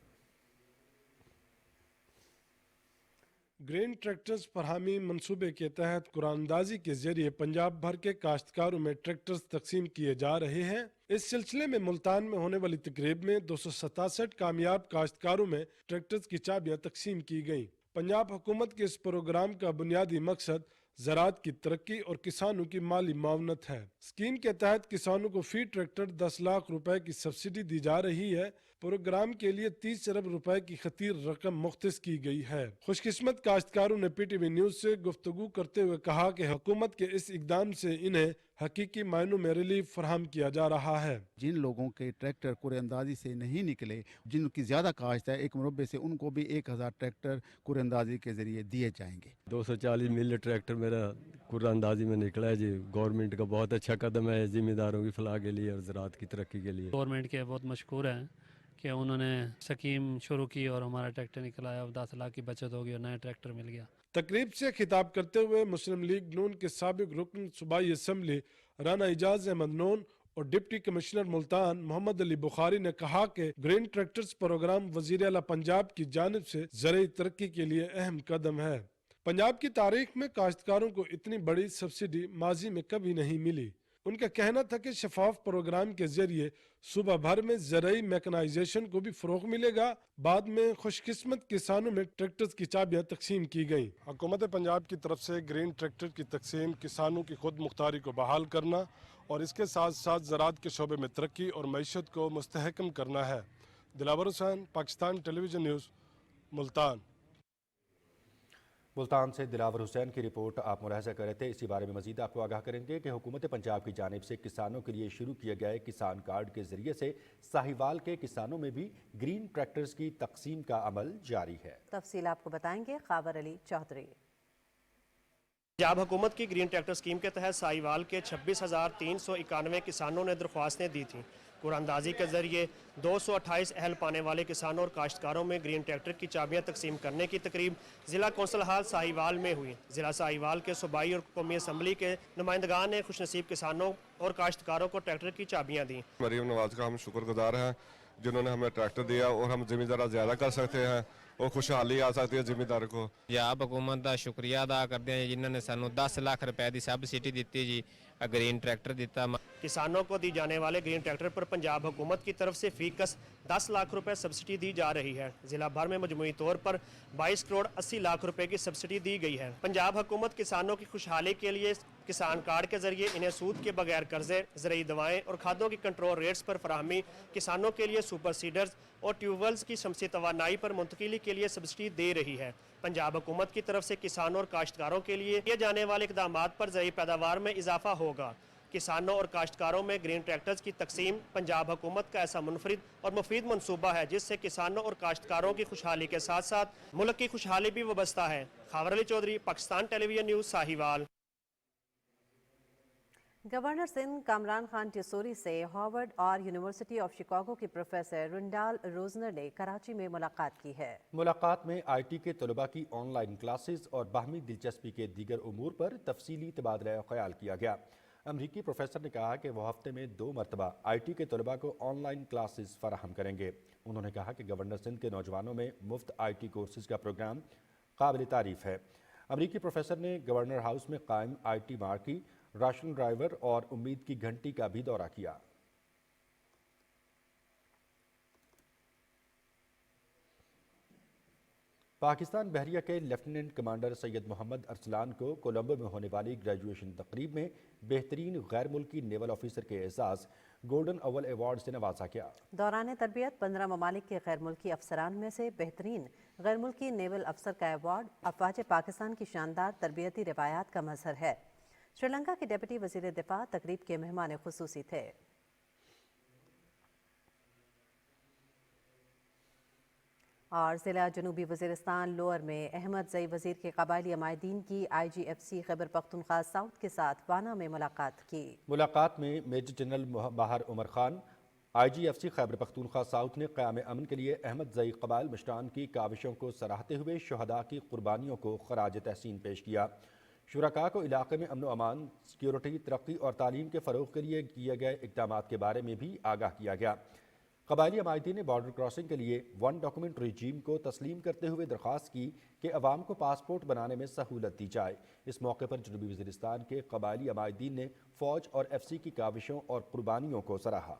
[SPEAKER 11] گرین ٹریکٹرز فراہمی منصوبے کے تحت قرآن اندازی کے ذریعے پنجاب بھر کے کاشتکاروں میں ٹریکٹرز تقسیم کیے جا رہے ہیں۔ اس سلسلے میں ملتان میں ہونے والی تقریب میں 267 کامیاب کاشتکاروں میں ٹریکٹرز کی چابیاں تقسیم کی گئیں۔ پنجاب حکومت کے اس پروگرام کا بنیادی مقصد زراعت کی ترقی اور کسانوں کی مالی معاونت ہے۔ اسکیم کے تحت کسانوں کو فی ٹریکٹر 10 لاکھ روپے کی سبسڈی دی جا رہی ہے۔ پروگرام کے لیے 30 ارب روپے کی خطیر رقم مختص کی گئی ہے۔ خوش قسمت کاشتکاروں نے پی ٹی وی نیوز سے گفتگو کرتے ہوئے کہا کہ حکومت کے اس اقدام سے انہیں حقیقی معنوں میں ریلیف فراہم کیا جا رہا ہے۔
[SPEAKER 12] جن لوگوں کے ٹریکٹر کوڑے اندازی سے نہیں نکلے، جن کی زیادہ کاشت ہے ایک مربع سے، ان کو بھی 1000 ٹریکٹر کوڑے اندازی کے ذریعے دیے جائیں گے۔
[SPEAKER 13] 240 مل ٹریکٹر میرا کوڑے اندازی میں نکلا ہے جی۔ گورنمنٹ کا بہت اچھا قدم ہے ذمہ داروں کی فلاح کے لیے اور زراعت کی ترقی کے لیے۔
[SPEAKER 14] گورنمنٹ کے بہت مشکور ہیں کہ انہوں نے سکیم شروع کی اور ہمارا ٹریکٹر نکلا ہے اور 10 لاکھ کی بچت ہوگی اور نیا ٹریکٹر مل گیا۔
[SPEAKER 11] تقریب سے خطاب کرتے ہوئے مسلم لیگ نون کے سابق رکن صوبائی اسمبلی رانا اعجاز احمد نون اور ڈپٹی کمشنر ملتان محمد علی بخاری نے کہا کہ گرین ٹریکٹرز پروگرام وزیر اعلیٰ پنجاب کی جانب سے زرعی ترقی کے لیے اہم قدم ہے۔ پنجاب کی تاریخ میں کاشتکاروں کو اتنی بڑی سبسڈی ماضی میں کبھی نہیں ملی۔ ان کا کہنا تھا کہ شفاف پروگرام کے ذریعے صوبہ بھر میں زرعی میکنائزیشن کو بھی فروغ ملے گا۔ بعد میں خوش قسمت کسانوں میں ٹریکٹرز کی چابیاں تقسیم کی گئیں۔ حکومت پنجاب کی طرف سے گرین ٹریکٹر کی تقسیم کسانوں کی خود مختاری کو بحال کرنا اور اس کے ساتھ ساتھ زراعت کے شعبے میں ترقی اور معیشت کو مستحکم کرنا ہے۔ دلاور حسین، Pakistan television news, Multan.
[SPEAKER 1] Multan سے دلاور حسین کی رپورٹ آپ ملاحظہ کر رہے تھے۔ اسی بارے میں مزید آپ کو آگاہ کریں گے کہ حکومت پنجاب کی جانب سے کسانوں کے لیے شروع کیے گئے کسان کارڈ کے ذریعے سے ساہیوال کے کسانوں میں بھی گرین ٹریکٹرز کی تقسیم کا عمل جاری ہے۔
[SPEAKER 2] تفصیل آپ کو بتائیں گے خاور علی چودھری۔
[SPEAKER 15] پنجاب حکومت کی گرین ٹریکٹر اسکیم کے تحت ساہیوال کے 26,391 کسانوں نے درخواستیں دی تھیں۔ کوڑہ اندازی کے ذریعے 228 اہل پانے والے کسانوں اور کاشتکاروں میں گرین ٹریکٹر کی چابیاں تقسیم کرنے کی تقریب ضلع کونسل ہال ساہیوال میں ہوئی۔ ضلع ساہیوال کے صوبائی اور قومی اسمبلی کے نمائندگان نے خوش نصیب کسانوں اور کاشتکاروں کو ٹریکٹر کی چابیاں دیں۔
[SPEAKER 16] مریم نواز کا ہم شکر گزار ہیں جنہوں نے ہمیں ٹریکٹر دیا اور ہم ذمہ داری زیادہ کر سکتے ہیں اور خوشحالی آ سکتی ہے ذمہ دار کو۔
[SPEAKER 17] پنجاب حکومت کا شکریہ ادا کرتے ہیں جنہوں نے سانو 10 لاکھ روپے کی سبسڈی دیتی جی، گرین ٹریکٹر دیتا۔
[SPEAKER 15] کسانوں کو دی جانے والے گرین ٹریکٹر پر پنجاب حکومت کی طرف سے فی کس 10 لاکھ روپے سبسڈی دی جا رہی ہے۔ ضلع بھر میں مجموعی طور پر 22 کروڑ 80 لاکھ روپے کی سبسڈی دی گئی ہے۔ پنجاب حکومت کسانوں کی خوشحالی کے لیے کسان کارڈ کے ذریعے انہیں سود کے بغیر قرضے، زرعی دوائیں اور کھادوں کی کنٹرول ریٹس پر فراہمی، کسانوں کے لیے سپر سیڈرز اور ٹیوب ویلز کی شمسی توانائی پر منتقلی کے لیے سبسڈی دے رہی ہے۔ پنجاب حکومت کی طرف سے کسانوں اور کاشتکاروں کے لیے کیے جانے والے اقدامات پر زرعی پیداوار میں اضافہ ہوگا۔ کسانوں اور کاشتکاروں میں گرین ٹریکٹرز کی تقسیم پنجاب حکومت کا ایسا منفرد اور مفید منصوبہ ہے جس سے کسانوں اور کاشتکاروں کی خوشحالی کے ساتھ ساتھ ملک کی خوشحالی بھی وابستہ ہے۔ Khawar Ali Chaudhry, Pakistan television news, Sahiwal.
[SPEAKER 2] Governor Sindh Kamran Khan Tessori سے ہارورڈ اور یونیورسٹی آف شکاگو کی پروفیسر رنڈال روزنر نے کراچی میں ملاقات کی ہے۔
[SPEAKER 1] ملاقات میں آئی ٹی کے طلباء کی آن لائن کلاسز اور باہمی دلچسپی کے دیگر امور پر تفصیلی تبادلہ خیال کیا گیا۔ امریکی پروفیسر نے کہا کہ وہ ہفتے میں 2 مرتبہ آئی ٹی کے طلباء کو آن لائن کلاسز فراہم کریں گے۔ انہوں نے کہا کہ گورنر سندھ کے نوجوانوں میں مفت آئی ٹی کورسز کا پروگرام قابل تعریف ہے۔ امریکی پروفیسر نے گورنر ہاؤس میں قائم آئی ٹی مارکی، راشن ڈرائیور اور امید کی گھنٹی کا بھی دورہ کیا۔ پاکستان بحریہ کے لیفٹیننٹ کمانڈر سید محمد ارسلان کو کولمبو میں ہونے والی گریجویشن تقریب میں بہترین غیر ملکی نیول آفیسر کے اعزاز گولڈن اول ایوارڈ سے نوازا گیا۔
[SPEAKER 2] دوران تربیت 15 ممالک کے غیر ملکی افسران میں سے بہترین غیر ملکی نیول افسر کا ایوارڈ افواج پاکستان کی شاندار تربیتی روایات کا مظہر ہے۔ سری لنکا کے ڈپٹی وزیر دفاع تقریب کے مہمان خصوصی تھے۔ اور ضلع جنوبی وزیرستان لوئر میں احمد زئی وزیر کے قبائلی عمائدین کی آئی جی F C Khyber Pakhtunkhwa south کے ساتھ وانا میں ملاقات کی۔
[SPEAKER 1] ملاقات میں میجر جنرل باہر عمر خان، آئی جی F C Khyber Pakhtunkhwa south نے قیام امن کے لیے احمد زئی قبائل مشران کی کاوشوں کو سراہتے ہوئے شہداء کی قربانیوں کو خراج تحسین پیش کیا۔ شرکاء کو علاقے میں امن و امان، سیکیورٹی، ترقی اور تعلیم کے فروغ کے لیے کیے گئے اقدامات کے بارے میں بھی آگاہ کیا گیا۔ قبائلی عمائدین نے بارڈر کراسنگ کے لیے 1 ڈاکومنٹ رجیم کو تسلیم کرتے ہوئے درخواست کی کہ عوام کو پاسپورٹ بنانے میں سہولت دی جائے۔ اس موقع پر جنوبی وزیرستان کے قبائلی عمائدین نے فوج اور ایف سی کی کاوشوں اور قربانیوں کو سراہا۔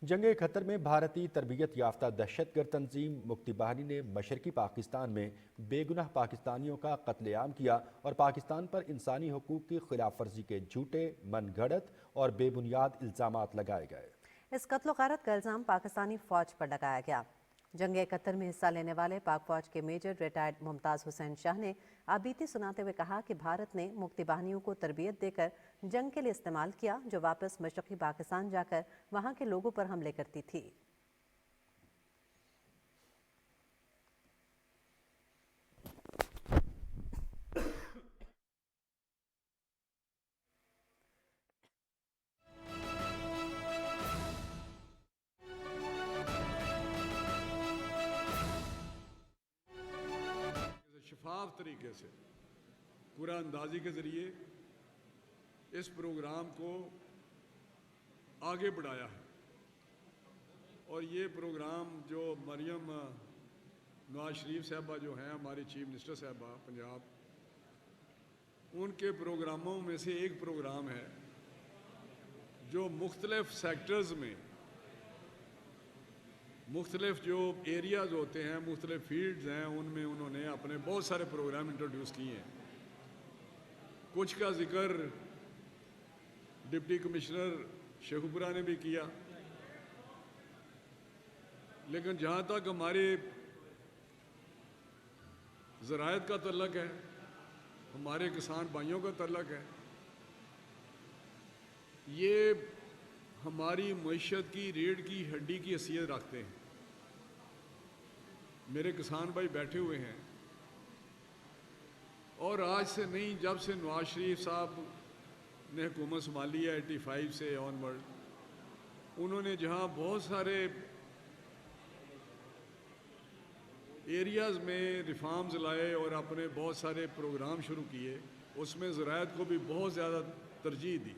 [SPEAKER 1] जंग खतर में भारतीय तरबियत याफ्ता दहशतगर्द तंजीम मुक्ति बाहिनी ने मशरकी पाकिस्तान में बेगुनाह पाकिस्तानियों का कत्लेआम किया और पाकिस्तान पर इंसानी हकूक़ की खिलाफ वर्जी के झूठे, मनगढ़ंत और बेबुनियाद इल्ज़ामात लगाए गए।
[SPEAKER 2] इस कत्ल गारत का इल्ज़ाम पाकिस्तानी फ़ौज पर लगाया गया। जंग कतर में हिस्सा लेने वाले पाक फ़ौज के मेजर रिटायर्ड मुमताज़ हुसैन शाह ने आबीती सुनाते हुए कहा कि भारत ने मुक्ति बाहिनियों को तरबियत देकर जंग के लिए इस्तेमाल किया, जो वापस मशरक़ी पाकिस्तान जाकर वहाँ के लोगों पर हमले करती थी।
[SPEAKER 18] शफाफ तरीके से कुरान अंदाजी के ज़रिए इस प्रोग्राम को आगे बढ़ाया है और ये प्रोग्राम जो मरियम नवाज शरीफ साहबा जो हैं हमारी चीफ मिनिस्टर साहबा पंजाब, उनके प्रोग्रामों में से एक प्रोग्राम है जो मुख्तलिफ सेक्टर्स में मुख्तलिफ जो एरियाज़ होते हैं, मुख्तलिफ फील्ड्स हैं, उनमें उन्होंने अपने बहुत सारे प्रोग्राम इंट्रोड्यूस किए हैं। कुछ का जिक्र डिप्टी कमिश्नर शेखुपुरा ने भी किया, लेकिन जहाँ तक हमारे ज़रायत का तल्लक है, हमारे किसान भाइयों का तल्लक है, ये हमारी मईशत की रीढ़ की हड्डी की हैसियत रखते हैं। मेरे किसान भाई बैठे हुए हैं और आज से नहीं, जब से नवाज शरीफ साहब ने हुकूमत संभाली है 85 से ऑनवर्ड, उन्होंने जहां बहुत सारे एरियाज़ में रिफॉर्म्स लाए और अपने बहुत सारे प्रोग्राम शुरू किए, उसमें ज़रायत को भी बहुत ज़्यादा तरजीह दी।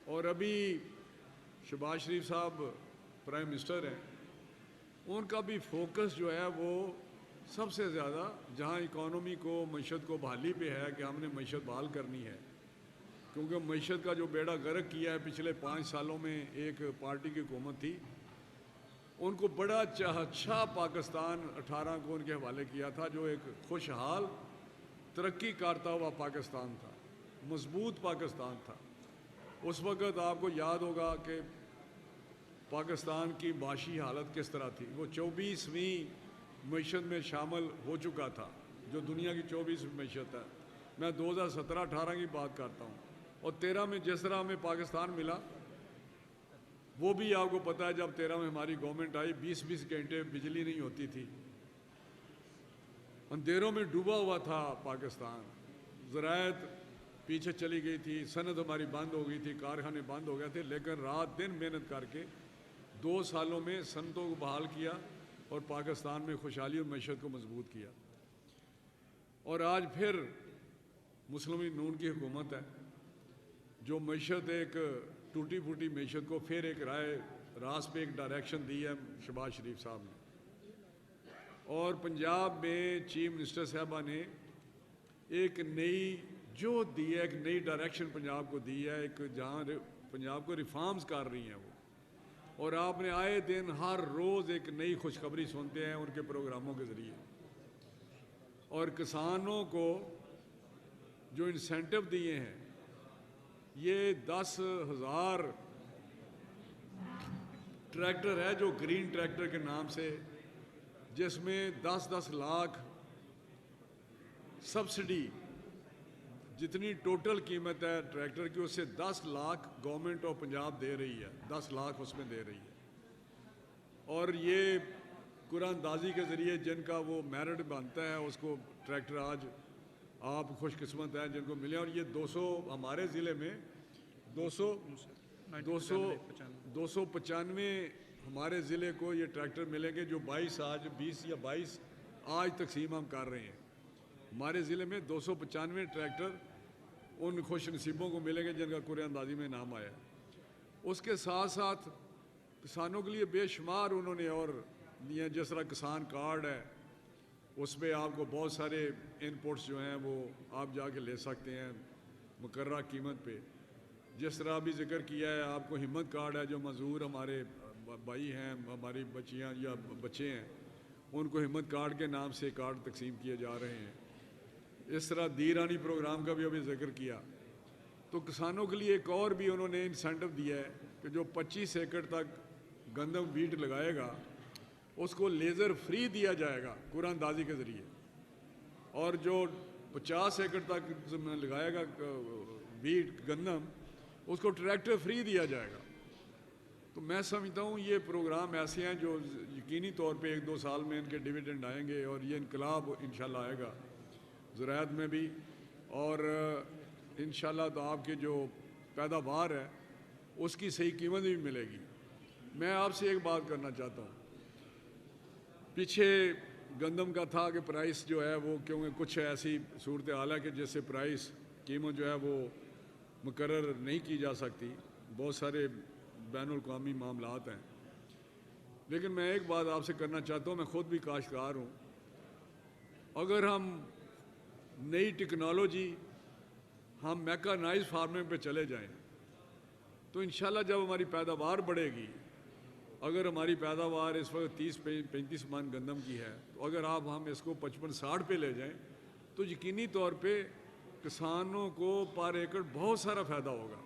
[SPEAKER 18] और अभी शहबाज शरीफ साहब प्राइम मिनिस्टर हैं, उनका भी फोकस जो है वो सबसे ज़्यादा जहां इकॉनमी को, मईशत को बहाली पे है कि हमने मईशत बहाल करनी है, क्योंकि मईशत का जो बेड़ा गर्क किया है पिछले 5 सालों में एक पार्टी की हुकूमत थी, उनको बड़ा अच्छा पाकिस्तान 18 को उनके हवाले किया था, जो एक खुशहाल तरक्की करता हुआ पाकिस्तान था, मजबूत पाकिस्तान था। उस वक़्त आपको याद होगा कि पाकिस्तान की माशी हालत किस तरह थी। वो 24वीं मईशत में शामिल हो चुका था, जो दुनिया की 24वीं मईशत है। मैं 2017-18 की बात करता हूँ, और 13 में जिस तरह हमें पाकिस्तान मिला, वो भी आपको पता है, जब 13 में हमारी गवर्नमेंट आई 20-20 घंटे बिजली नहीं होती थी, अंधेरों में डूबा हुआ था पाकिस्तान, ज़रायत पीछे चली गई थी, सनद हमारी बंद हो गई थी, कारखाने बंद हो गए थे, लेकिन रात दिन मेहनत करके 2 सालों में सनतों को बहाल किया और पाकिस्तान में खुशहाली और मईशत को मजबूत किया। और आज फिर मुस्लिम लीग नून की हुकूमत है, जो मईशत एक टूटी फूटी मईशत को फिर एक रास पे एक डायरेक्शन दी है शहबाज शरीफ साहब ने। और पंजाब में चीफ मिनिस्टर साहबा ने एक नई जो दी है, एक नई डायरेक्शन पंजाब को दी है, एक जहाँ पंजाब को रिफॉर्म्स कर रही हैं वो। और आपने आए दिन हर रोज़ एक नई खुशखबरी सुनते हैं उनके प्रोग्रामों के ज़रिए। और किसानों को जो इंसेंटिव दिए हैं, ये 10,000 ट्रैक्टर है जो ग्रीन ट्रैक्टर के नाम से, जिसमें 10-10 लाख सब्सिडी, जितनी टोटल कीमत है ट्रैक्टर की, उससे 10 लाख गवर्नमेंट ऑफ पंजाब दे रही है, 10 लाख उसमें दे रही है। और ये कुरानंदाजी के ज़रिए जिनका वो मेरिट बनता है, उसको ट्रैक्टर आज आप खुशकिस्मत हैं जिनको मिले। और ये 200 हमारे ज़िले में 295 हमारे ज़िले को ये ट्रैक्टर मिलेंगे, जो 22 आज 20 या 22 आज तकसीम हम कर रहे हैं। हमारे ज़िले में 295 ट्रैक्टर उन खुश नसीबों को मिलेंगे जिनका कुरानंदाजी में नाम आया। उसके साथ साथ किसानों के लिए बेशुमार उन्होंने और दिए, जिस तरह किसान कार्ड है, उसमें आपको बहुत सारे इनपुट्स जो हैं वो आप जाके ले सकते हैं मुकर्रर कीमत पे। जिस तरह अभी जिक्र किया है, आपको हिम्मत कार्ड है, जो मजदूर हमारे भाई हैं, हमारी बच्चियां या बच्चे हैं, उनको हिम्मत कार्ड के नाम से कार्ड तकसीम किए जा रहे हैं। इस तरह दी रानी प्रोग्राम का भी अभी जिक्र किया। तो किसानों के लिए एक और भी उन्होंने इंसेंटिव दिया है कि जो 25 एकड़ तक गंदम वीट लगाएगा उसको लेज़र फ्री दिया जाएगा कुरानंदाजी के ज़रिए, और जो 50 एकड़ तक लगाएगा वीट गंदम उसको ट्रैक्टर फ्री दिया जाएगा। तो मैं समझता हूँ ये प्रोग्राम ऐसे हैं जो यकीनी तौर पे 1-2 साल में इनके डिविडेंड आएंगे और ये इनकलाब इंशाल्लाह आएगा ज़राअत में भी, और इंशाल्लाह तो आपके जो पैदावार है उसकी सही कीमत भी मिलेगी। मैं आपसे एक बात करना चाहता हूँ, पीछे गंदम का था कि प्राइस जो है वो, क्योंकि कुछ ऐसी सूरत हाल है कि जैसे प्राइस कीमत जो है वो मुकर्रर नहीं की जा सकती, बहुत सारे बैनुल-अक़वामी मामलात हैं। लेकिन मैं एक बात आपसे करना चाहता हूँ, मैं ख़ुद भी काश्तकार हूँ, अगर हम नई टेक्नोलॉजी, हम मैकेनाइज फार्मिंग पे चले जाएं तो इंशाल्लाह जब हमारी पैदावार बढ़ेगी, अगर हमारी पैदावार इस वक्त 30-35 मन गंदम की है, तो अगर हम इसको 55-60 पे ले जाएं तो यकीनी तौर पे किसानों को पर एकड़ बहुत सारा फ़ायदा होगा।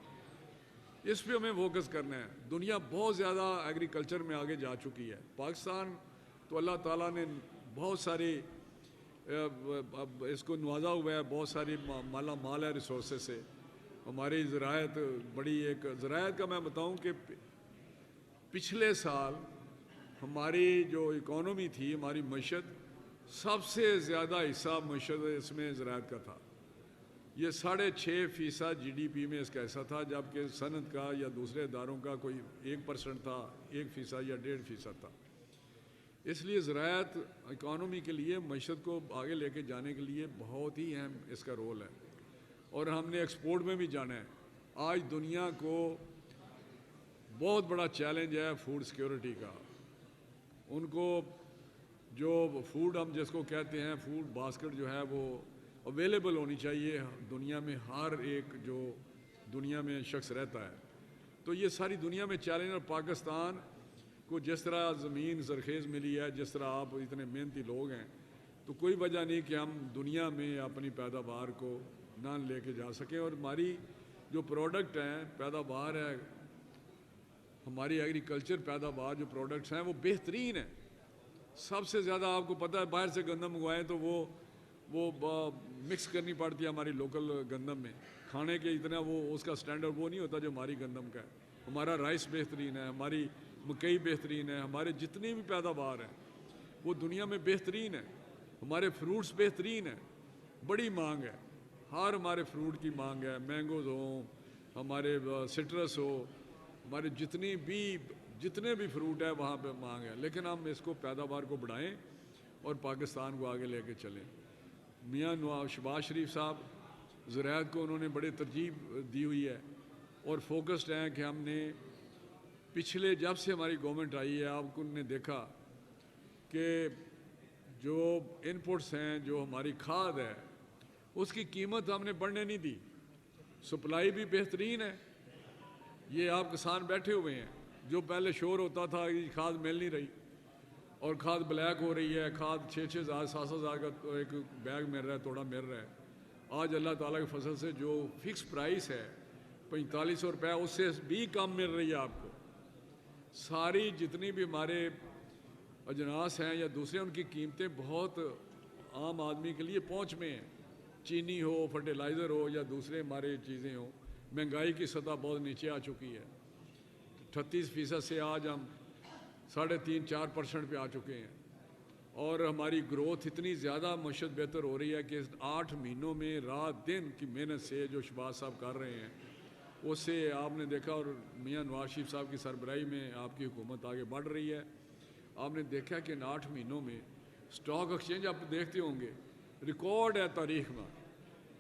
[SPEAKER 18] इस पे हमें फोकस करना है। दुनिया बहुत ज़्यादा एग्रीकल्चर में आगे जा चुकी है। पाकिस्तान तो अल्लाह ताला ने बहुत सारी इसको नवाजा हुआ है, बहुत सारी माला माल है रिसोर्सेज से। हमारी ज़राअत बड़ी, एक ज़राअत का मैं बताऊं कि पिछले साल हमारी जो इकॉनमी थी, हमारी मईशत, सबसे ज़्यादा हिस्सा मईशत इसमें ज़राअत का था। ये 6.5% GDP में इसका हिस्सा था, जबकि सनत का या दूसरे इदारों का कोई 1% था, 1% या 1.5% था। इसलिए ज़राअत इकॉनमी के लिए, मईशत को आगे लेके जाने के लिए बहुत ही अहम इसका रोल है, और हमने एक्सपोर्ट में भी जाना है। आज दुनिया को बहुत बड़ा चैलेंज है फूड सिक्योरिटी का। उनको जो फूड हम जिसको कहते हैं, फूड बास्केट जो है वो अवेलेबल होनी चाहिए दुनिया में, हर एक जो दुनिया में शख्स रहता है। तो ये सारी दुनिया में चैलेंज, और पाकिस्तान को जिस तरह ज़मीन ज़रखेज़ मिली है, जिस तरह आप इतने मेहनती लोग हैं, तो कोई वजह नहीं कि हम दुनिया में अपनी पैदावार को ना लेके जा सकें। और हमारी जो प्रोडक्ट हैं, पैदावार है, हमारी एग्रीकल्चर पैदावार जो प्रोडक्ट्स हैं वो बेहतरीन है। सबसे ज़्यादा आपको पता है बाहर से गंदम मंगवाएं तो वो मिक्स करनी पड़ती है हमारी लोकल गंदम में, खाने के इतना वो उसका स्टैंडर्ड वो नहीं होता जो हमारी गंदम का है। हमारा राइस बेहतरीन है, हमारी मकई बेहतरीन है, हमारे जितनी भी पैदावार हैं वो दुनिया में बेहतरीन है। हमारे फ्रूट्स बेहतरीन है, बड़ी मांग है, हर हमारे फ्रूट की मांग है, मैंगोज़ हो, हमारे सिट्रस हो, हमारे जितने भी फ्रूट है वहाँ पे मांग है। लेकिन हम इसको पैदावार को बढ़ाएं और पाकिस्तान को आगे लेके चलें। मियाँ नवाज शहबाज शरीफ साहब ज़राअत को उन्होंने बड़े तरजीह दी हुई है और फोकस्ड हैं कि हमने पिछले जब से हमारी गवर्नमेंट आई है, आपको उन्होंने देखा कि जो इनपुट्स हैं, जो हमारी खाद है, उसकी कीमत हमने बढ़ने नहीं दी, सप्लाई भी बेहतरीन है। ये आप किसान बैठे हुए हैं, जो पहले शोर होता था कि खाद मिल नहीं रही और खाद ब्लैक हो रही है, खाद 6-6 हज़ार 7-7 हज़ार का तो एक बैग मिल रहा है, थोड़ा मिल रहा है। आज अल्लाह ताला की फसल से जो फिक्स प्राइस है 4500 रुपये, उससे भी कम मिल रही है आपको। सारी जितनी भी हमारे अजनास हैं या दूसरे, उनकी कीमतें बहुत आम आदमी के लिए पहुँच में हैं। चीनी हो, फर्टिलाइज़र हो या दूसरे हमारे चीज़ें हो, महंगाई की सतह बहुत नीचे आ चुकी है। 38% से आज हम 3.5-4% पे आ चुके हैं, और हमारी ग्रोथ इतनी ज़्यादा मशत बेहतर हो रही है कि 8 महीनों में रात दिन की मेहनत से जो शहबाज साहब कर रहे हैं, उससे आपने देखा, और मियाँ नवाज शरीफ साहब की सरबराही में आपकी हुकूमत आगे बढ़ रही है। आपने देखा कि इन 8 महीनों में स्टॉक एक्सचेंज आप देखते होंगे, रिकॉर्ड है तारीख में,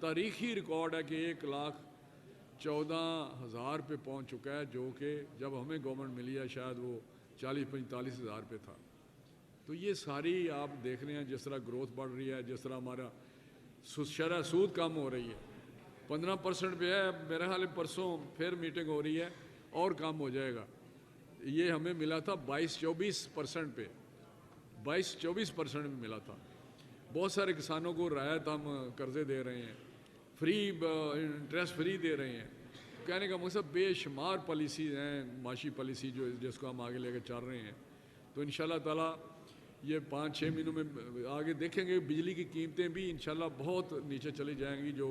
[SPEAKER 18] तारीखी रिकॉर्ड है कि 1,14,000 पे पहुंच चुका है, जो कि जब हमें गवर्नमेंट मिली है शायद वो 40-45 हज़ार पे था। तो ये सारी आप देख रहे हैं जिस तरह ग्रोथ बढ़ रही है, जिस तरह हमारा शरह सूद कम हो रही है, 15% पे है। मेरे ख्याल में परसों फिर मीटिंग हो रही है और कम हो जाएगा। ये हमें मिला था 22-24% पे, 22-24% में मिला था। बहुत सारे किसानों को रायत हम कर्जे दे रहे हैं, फ्री इंटरेस्ट फ्री दे रहे हैं। कहने का मकसद बेशुमार पॉलिसीज़ हैं, माशी पॉलिसी जो जिसको हम आगे लेकर चल रहे हैं। तो इंशाल्लाह ताला ये 5-6 महीनों में आगे देखेंगे बिजली की कीमतें भी इंशाल्लाह बहुत नीचे चली जाएंगी। जो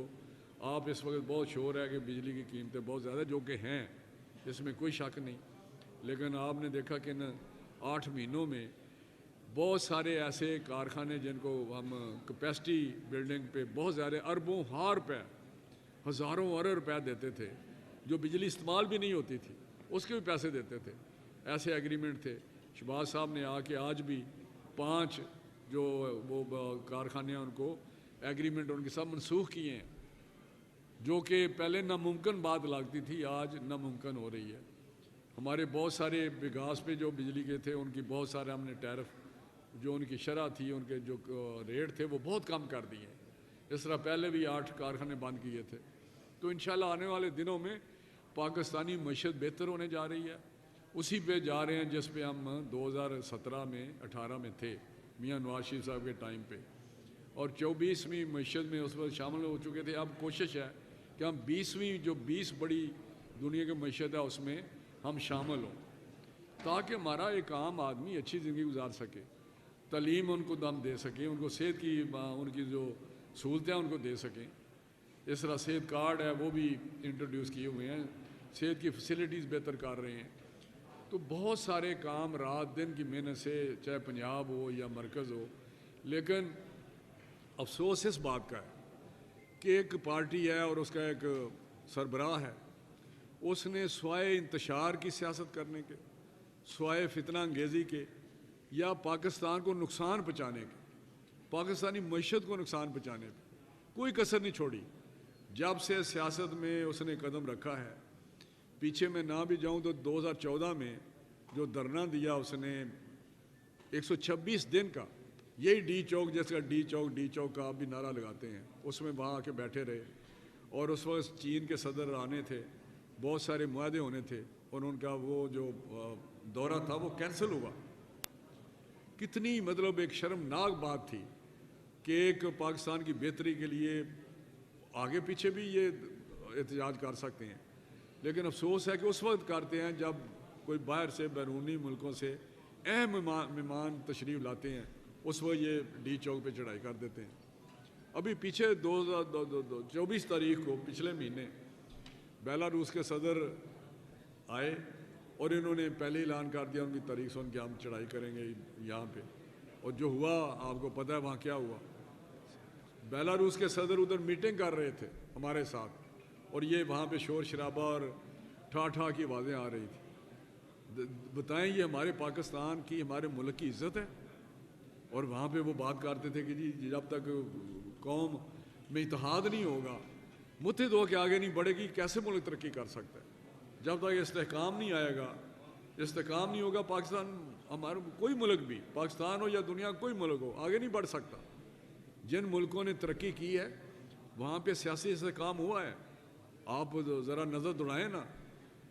[SPEAKER 18] आप इस वक्त बहुत शोर है कि बिजली की कीमतें बहुत ज़्यादा जो कि हैं, इसमें कोई शक नहीं। लेकिन आपने देखा कि इन 8 महीनों में बहुत सारे ऐसे कारखाने जिनको हम कैपेसिटी बिल्डिंग पे बहुत ज़्यादा अरबों हार रुपये, हज़ारों अरब रुपये देते थे, जो बिजली इस्तेमाल भी नहीं होती थी, उसके भी पैसे देते थे। ऐसे एग्रीमेंट थे। शहबाज साहब ने आके आज भी 5 जो वो कारखाने हैं उनको एग्रीमेंट उनके साथ मनसूख किए हैं, जो कि पहले नामुमकिन बात लगती थी, आज नामुमकिन हो रही है। हमारे बहुत सारे विकास पे जो बिजली के थे उनकी बहुत सारे हमने टैरिफ जो उनकी शरह थी, उनके जो रेट थे वो बहुत कम कर दिए। इस तरह पहले भी 8 कारखाने बंद किए थे। तो इंशाल्लाह आने वाले दिनों में पाकिस्तानी मईशत बेहतर होने जा रही है, उसी पे जा रहे हैं जिस पे हम 2017 में 18 में थे मियाँ नवाज शरीफ साहब के टाइम पे, और 24वीं मईशत में उस वक्त शामिल हो चुके थे। अब कोशिश है कि हम 20वीं जो 20 बड़ी दुनिया की मईशत है उसमें हम शामिल हों, ताकि हमारा एक आम आदमी अच्छी ज़िंदगी गुजार सके, तालीम उनको दम दे सकें, उनको सेहत की उनकी जो सहूलतें उनको दे सकें। इस तरह सेहत कार्ड है वो भी इंट्रोड्यूस किए हुए हैं, सेहत की फैसिलिटीज़ बेहतर कर रहे हैं। तो बहुत सारे काम रात दिन की मेहनत से, चाहे पंजाब हो या मरकज़ हो। लेकिन अफसोस इस बात का है कि एक पार्टी है और उसका एक सरबराह है, उसने स्वाय इंतशार की सियासत करने के, स्वाय फितना अंगेज़ी के या पाकिस्तान को नुकसान पहुँचाने के, पाकिस्तानी मईशत को नुकसान पहुँचाने पे कोई कसर नहीं छोड़ी। जब से सियासत में उसने कदम रखा है, पीछे मैं ना भी जाऊं तो 2014 में जो धरना दिया उसने 126 दिन का, यही डी चौक जिसका डी चौक का आप भी नारा लगाते हैं, उसमें वहाँ आके बैठे रहे। और उस वक्त चीन के सदर आने थे, बहुत सारे मुआहदे होने थे, और उनका वो जो दौरा था वो कैंसिल हुआ। कितनी मतलब एक शर्मनाक बात थी कि एक पाकिस्तान की बेहतरी के लिए आगे पीछे भी ये एहतजाज कर सकते हैं, लेकिन अफसोस है कि उस वक्त करते हैं जब कोई बाहर से बैरूनी मुल्कों से अहम मेहमान तशरीफ़ लाते हैं, उस वक्त ये डी चौक पे चढ़ाई कर देते हैं। अभी पीछे 24 तारीख को पिछले महीने बेलारूस के सदर आए और इन्होंने पहले ऐलान कर दिया उनकी तारीख सुन के हम चढ़ाई करेंगे यहाँ पे। और जो हुआ आपको पता है वहाँ क्या हुआ। बेलारूस के सदर उधर मीटिंग कर रहे थे हमारे साथ, और ये वहाँ पे शोर शराबा और ठा की आवाज़ें आ रही थी। बताएं ये हमारे पाकिस्तान की, हमारे मुल्क की इज़्ज़त है। और वहाँ पे वो बात करते थे कि जी जब तक कौम में इत्तेहाद नहीं होगा, मुत्तहिद हो के आगे नहीं बढ़ेगी, कैसे मुल्क तरक्की कर सकता है। जब तक इस्तेहकाम नहीं आएगा, इस्तेहकाम नहीं होगा, पाकिस्तान हमारा कोई मुल्क भी, पाकिस्तान हो या दुनिया कोई मुल्क हो, आगे नहीं बढ़ सकता। जिन मुल्कों ने तरक्की की है वहाँ पे सियासी इस्तेहकाम हुआ है। आप ज़रा नज़र दौड़ाएँ ना,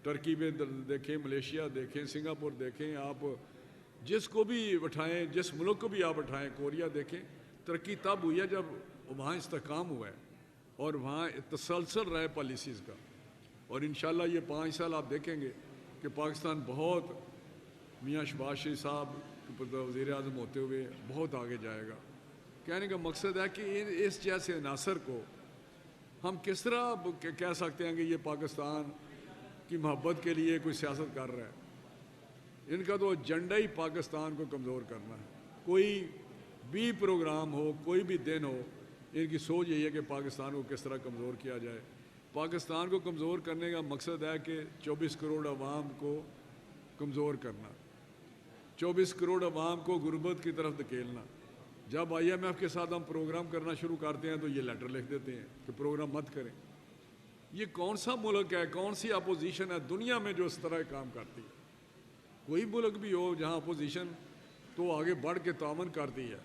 [SPEAKER 18] टर्की में देखें, मलेशिया देखें, सिंगापुर देखें, आप जिसको भी उठाएँ, जिस मुल्क को भी आप उठाएँ, कोरिया देखें, तरक्की तब हुई है जब वहाँ इस्तेहकाम हुआ है और वहाँ तसलसल रहे पॉलिसीज़ का। और इंशाल्लाह ये 5 साल आप देखेंगे कि पाकिस्तान बहुत मियाँ शहबाज शरीफ साहब वज़ीर आज़म होते हुए बहुत आगे जाएगा। कहने का मकसद है कि इस जैसे अनासर को हम किस तरह कह सकते हैं कि ये पाकिस्तान की मोहब्बत के लिए कोई सियासत कर रहा है। इनका तो एजेंडा ही पाकिस्तान को कमज़ोर करना है। कोई भी प्रोग्राम हो, कोई भी दिन हो, इनकी सोच यही है कि पाकिस्तान को किस तरह कमज़ोर किया जाए। पाकिस्तान को कमज़ोर करने का मकसद है कि 24 करोड़ अवाम को कमज़ोर करना, 24 करोड़ अवाम को गुर्बत की तरफ धकेलना। जब IMF के साथ हम प्रोग्राम करना शुरू करते हैं तो ये लेटर लिख देते हैं कि प्रोग्राम मत करें। ये कौन सा मुल्क है, कौन सी अपोजिशन है दुनिया में जो इस तरह काम करती है? कोई मुल्क भी हो जहाँ अपोजिशन तो आगे बढ़ के तामन करती है,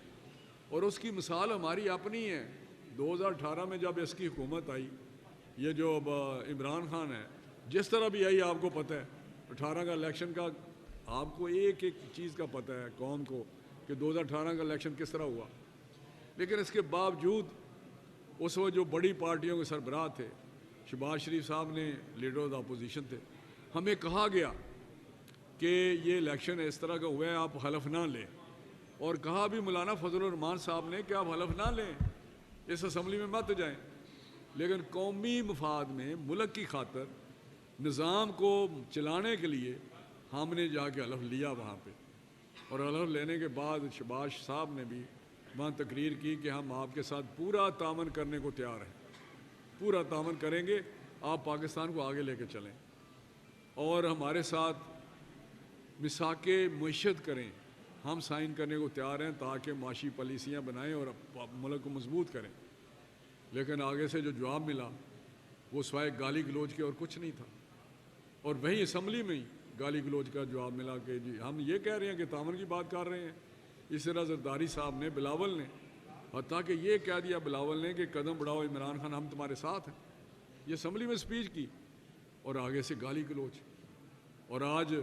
[SPEAKER 18] और उसकी मिसाल हमारी अपनी है। 2018 में जब इसकी हुकूमत आई ये जो इमरान खान है, जिस तरह भी आई आपको पता है 18 का इलेक्शन का, आपको एक एक चीज़ का पता है कौम को कि 2018 का इलेक्शन किस तरह हुआ। लेकिन इसके बावजूद उस वक्त जो बड़ी पार्टियों के सरबराह थे, शहबाज शरीफ साहब ने लीडर ऑफ द अपोजिशन थे, हमें कहा गया कि ये इलेक्शन इस तरह का हुआ है, आप हलफ ना लें। और कहा भी मौलाना फजलुर रहमान साहब ने कि आप हलफ ना लें, इस असम्बली में मत जाएं। लेकिन कौमी मफाद में मुल्क की खातर निज़ाम को चलाने के लिए हमने जाके हलफ लिया वहाँ पे, और हलफ लेने के बाद शहबाज साहब ने भी वहाँ तकरीर की कि हम आपके साथ पूरा तामन करने को तैयार हैं, पूरा तामन करेंगे, आप पाकिस्तान को आगे लेके चलें और हमारे साथ मिसाके मईशत करें, हम साइन करने को तैयार हैं ताकि माशी पॉलिसियाँ बनाएं और मुल्क को मजबूत करें। लेकिन आगे से जो जवाब मिला वो सिवाय गाली गलोच के और कुछ नहीं था। और वहीं असम्बली में ही गाली गलोच का जवाब मिला कि जी हम ये कह रहे हैं कि तामन की बात कर रहे हैं। इस तरह जरदारी साहब ने, बिलावल ने, हत्ता कि ये कह दिया बिलावल ने कि कदम बढ़ाओ इमरान खान, हम तुम्हारे साथ हैं। ये असम्बली में स्पीच की और आगे से गाली गलोच। और आज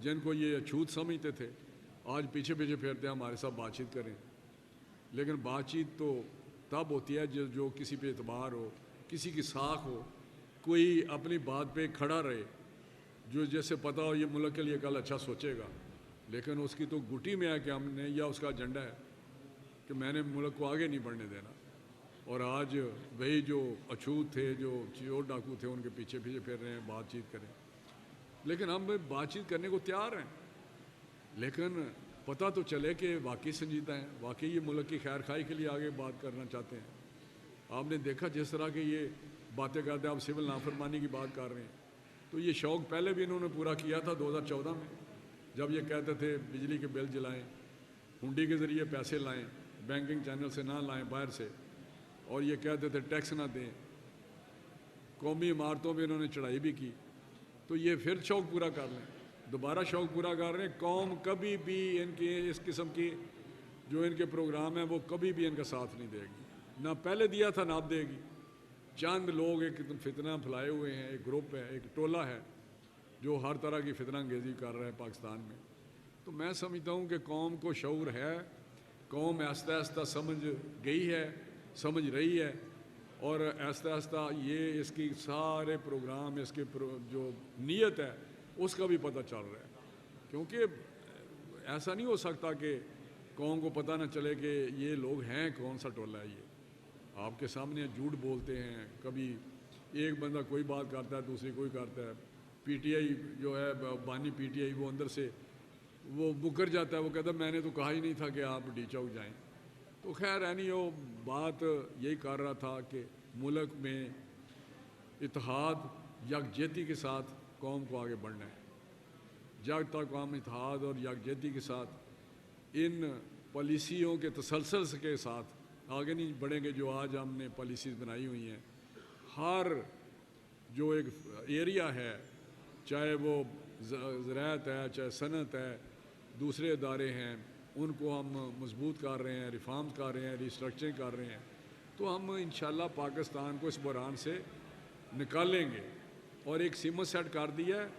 [SPEAKER 18] जिनको ये अछूत समझते थे, आज पीछे पीछे फिरते हैं हमारे साथ बातचीत करें। लेकिन बातचीत तो तब होती है जो किसी पे एतबार हो, किसी की साख हो, कोई अपनी बात पे खड़ा रहे, जो जैसे पता हो ये मुल्क के लिए कल अच्छा सोचेगा। लेकिन उसकी तो गुटी में है कि हमने, या उसका एजेंडा है कि मैंने मुल्क को आगे नहीं बढ़ने देना। और आज वही जो अछूत थे, जो चोर डाकू थे, उनके पीछे पीछे फिर रहे हैं, बातचीत करें। लेकिन हम बातचीत करने को तैयार हैं, लेकिन पता तो चले कि वाकई संजीदा हैं, वाकई ये मुल्क की खैर खाई के लिए आगे बात करना चाहते हैं। आपने देखा जिस तरह के ये बातें करते हैं, आप सिविल नाफरमानी की बात कर रहे हैं, तो ये शौक़ पहले भी इन्होंने पूरा किया था 2014 में, जब ये कहते थे बिजली के बिल जलाएं, हुंडी के ज़रिए पैसे लाएं, बैंकिंग चैनल से ना लाएं बाहर से, और ये कहते थे टैक्स ना दें। कौमी इमारतों पर इन्होंने चढ़ाई भी की। तो ये फिर शौक़ पूरा कर लें, दोबारा शौक़ पूरा कर रहे हैं। कौम कभी भी इनके इस किस्म की जो इनके प्रोग्राम हैं वो कभी भी इनका साथ नहीं देगी, ना पहले दिया था ना अब देगी। चंद लोग एक फितना फैलाए हुए हैं, एक ग्रुप है, एक टोला है जो हर तरह की फितना अंगेज़ी कर रहा है पाकिस्तान में। तो मैं समझता हूँ कि कौम को शऊर है, कौम आहिस्ता आहिस्ता समझ गई है, समझ रही है, और आहिस्ता आहिस्ता ये इसकी सारे प्रोग्राम, इसके जो नीयत है उसका भी पता चल रहा है। क्योंकि ऐसा नहीं हो सकता कि कौम को पता न चले कि ये लोग हैं, कौन सा टोला है ये। आपके सामने झूठ बोलते हैं, कभी एक बंदा कोई बात करता है, दूसरी कोई करता है। पीटीआई जो है, बानी पीटीआई, वो अंदर से वो मुकर जाता है, वो कहता है मैंने तो कहा ही नहीं था कि आप डी चौक जाएँ। तो खैर है नहीं, वो बात यही कर रहा था कि मुल्क में इत्तेहाद, यकजहती के साथ कौम को आगे बढ़ना है। जब तक कौम इत्तेहाद और यकजहती के साथ इन पॉलिसियों के तसलसल के साथ आगे नहीं बढ़ेंगे, जो आज हमने पॉलिसीज़ बनाई हुई हैं, हर जो एक एरिया है, चाहे वो ज़राअत है, चाहे सनत है, दूसरे इदारे हैं, उनको हम मजबूत कर रहे हैं, रिफॉर्म्स कर रहे हैं, रिस्ट्रक्चरिंग कर रहे हैं। तो हम इंशाल्लाह पाकिस्तान को इस बहरान से निकालेंगे। और एक सीमा सेट कर दिया है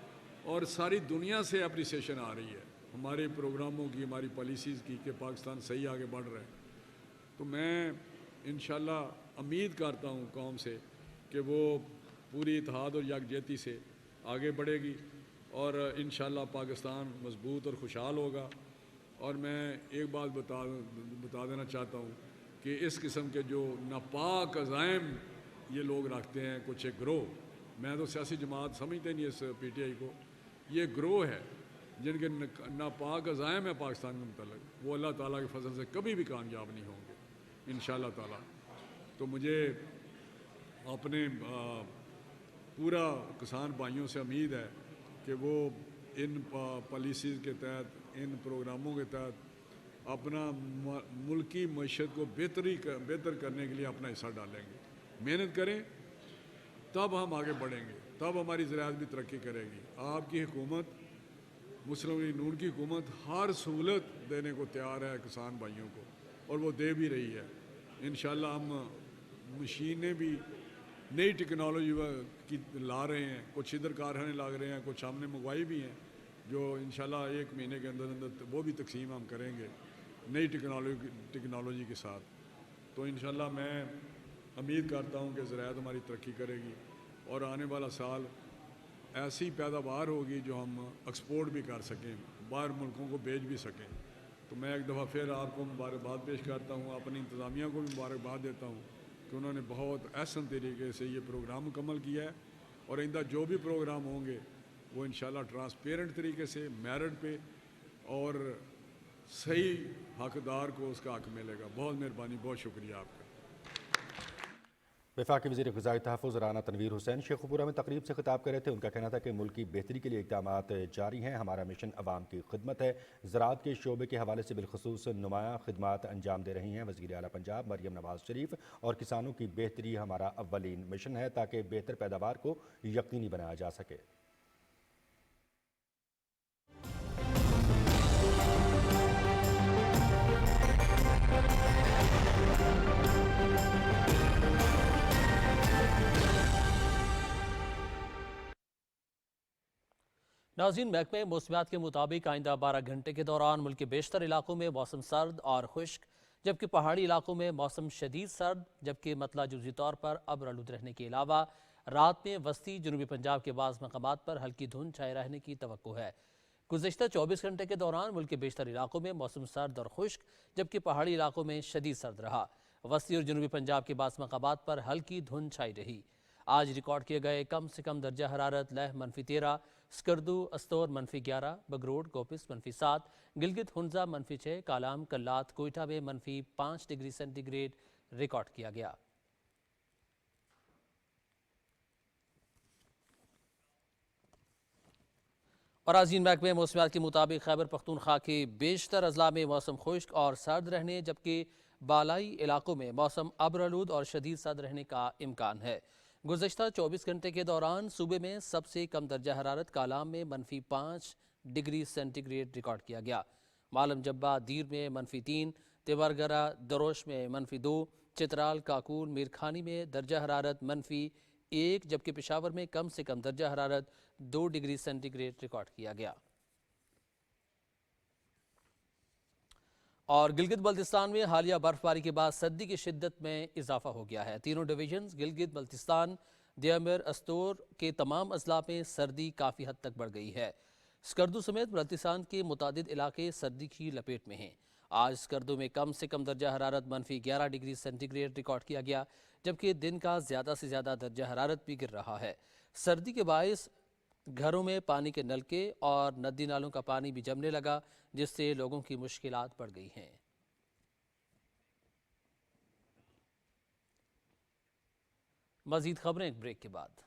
[SPEAKER 18] और सारी दुनिया से अप्रिसिएशन आ रही है हमारे प्रोग्रामों की, हमारी पॉलिसीज़ की, कि पाकिस्तान सही आगे बढ़ रहा है। तो मैं इंशाल्लाह उम्मीद करता हूँ कौम से कि वो पूरी इत्तेहाद और यकजहती से आगे बढ़ेगी और इंशाल्लाह पाकिस्तान मजबूत और खुशहाल होगा। और मैं एक बात बता देना चाहता हूँ कि इस किस्म के जो नापाक अज़ाइम ये लोग रखते हैं, कुछ एक ग्रोह, मैं तो सियासी जमात समझते नहीं इस पीटीआई को, ये ग्रोह है जिनके नापाक अज़ाइम है पाकिस्तान के मतलब, वो अल्लाह ताला के फजल से कभी भी कामयाब नहीं होंगे इंशाअल्लाह ताला। तो मुझे अपने पूरा किसान भाइयों से उम्मीद है कि वो इन पॉलिसीज़ के तहत, इन प्रोग्रामों के तहत अपना मुल्की मईशत को बेहतर करने के लिए अपना हिस्सा डालेंगे। मेहनत करें तब हम आगे बढ़ेंगे, तब हमारी ज़राअत भी तरक्की करेगी। आपकी हुकूमत, मुस्लिम लीग नून की हुकूमत हर सहूलत देने को तैयार है किसान भाइयों को, और वो दे भी रही है। इंशाअल्लाह हम मशीनें भी नई टेक्नोलॉजी की ला रहे हैं, कुछ इधर कारखाने लग रहे हैं, कुछ हमने मंगवाई भी हैं जो इंशाल्लाह 1 महीने के अंदर अंदर वो भी तकसीम हम करेंगे नई टेक्नोलॉजी के साथ। तो इंशाल्लाह मैं उम्मीद करता हूँ कि ज़राअत हमारी तरक्की करेगी और आने वाला साल ऐसी पैदावार होगी जो हम एक्सपोर्ट भी कर सकें, बाहर मुल्कों को बेच भी सकें। तो मैं एक दफ़ा फिर आपको मुबारकबाद पेश करता हूँ, अपनी इंतज़ामिया को भी मुबारकबाद देता हूँ कि उन्होंने बहुत अहसन तरीके से ये प्रोग्राम मुकम्मल किया है और आइंदा जो भी प्रोग्राम होंगे वो इंशाल्लाह ट्रांसपेरेंट तरीके से मेरिट पे और सही हकदार को उसका हक मिलेगा। बहुत मेहरबानी, बहुत शुक्रिया आपका।
[SPEAKER 1] वफाकी वज़ीर ग़िज़ाई तहफ़्फ़ुज़ राना तनवीर हुसैन शेखुपुरा में तकरीब से खिताब कर रहे थे। उनका कहना था कि मुल्क की बेहतरी के लिए इक़दामात जारी हैं। हमारा मिशन अवाम की खिदमत है। ज़राअत के शोबे के हवाले से बिलखुसूस नुमायाँ खिदमात अंजाम दे रही हैं वज़ीर आला पंजाब मरियम नवाज़ शरीफ, और किसानों की बेहतरी हमारा अव्वलीन मिशन है ताकि बेहतर पैदावार को यकीनी बनाया जा सके।
[SPEAKER 5] नाज़रीन, महकमे मौसमियात के मुताबिक आइंदा 12 घंटे के दौरान मुल्क के बेशतर इलाकों में मौसम सर्द और खुश्क, जबकि पहाड़ी इलाकों में मौसम शदीद सर्द, जबकि मतला जुज़ी तौर पर अब्र-आलूद रहने के अलावा रात में वस्ती जनूबी पंजाब के बाज़ मकामात पर हल्की धुंध छाए रहने की तवक्को है। गुज़श्ता 24 घंटे के दौरान मुल्क के बेशतर इलाकों में मौसम सर्द और खुश्क, जबकि पहाड़ी इलाकों में शदीद सर्द रहा। वस्ती और जनूबी पंजाब के बाज़ मकामात पर हल्की धुंध छाई रही। आज रिकॉर्ड किए गए कम से कम दर्जा हरारत लह -13, स्कर्दू अस्तौर -11, बगरोड गोपिस -7, गिलगित हुंजा -6, कालाम कल्लात कोयटा में -5 डिग्री सेंटीग्रेड रिकॉर्ड किया गया। और आज़ीन, महकमे मौसमियात के मुताबिक खैबर पख्तूनख्वा के बेशतर अजला में मौसम खुश्क और सर्द रहने, जबकि बालाई इलाकों में मौसम अब्र-आलूद और शदीद सर्द रहने का इम्कान है। गुज़श्ता 24 घंटे के दौरान सूबे में सबसे कम दर्जा हरारत कालाम में -5 डिग्री सेंटीग्रेड रिकॉर्ड किया गया। मालम जब्बा दीर में -3, तिवरगरा दरोश में -2, चित्राल काकूल मीरखानी में दर्जा हरारत -1, जबकि पेशावर में कम से कम दर्जा हरारत 2 डिग्री सेंटीग्रेड रिकॉर्ड किया गया। और गिलगित बल्तिस्तान में हालिया बर्फबारी के बाद सर्दी की शिद्दत में इजाफा हो गया है। तीनों डिवीजन गिलगित बल्तिस्तान, दियामिर अस्तोर के तमाम अजला में सर्दी काफ़ी हद तक बढ़ गई है। स्कर्दू समेत बल्तिस्तान के मुतादिद इलाके सर्दी की लपेट में हैं। आज स्कर्दू में कम से कम दर्जा हरारत -11 डिग्री सेंटीग्रेड रिकॉर्ड किया गया, जबकि दिन का ज़्यादा से ज़्यादा दर्जा हरारत भी गिर रहा है। सर्दी के बायस घरों में पानी के नलके और नदी नालों का पानी भी जमने लगा, जिससे लोगों की मुश्किलात बढ़ गई हैं। मज़ीद खबरें एक ब्रेक के बाद।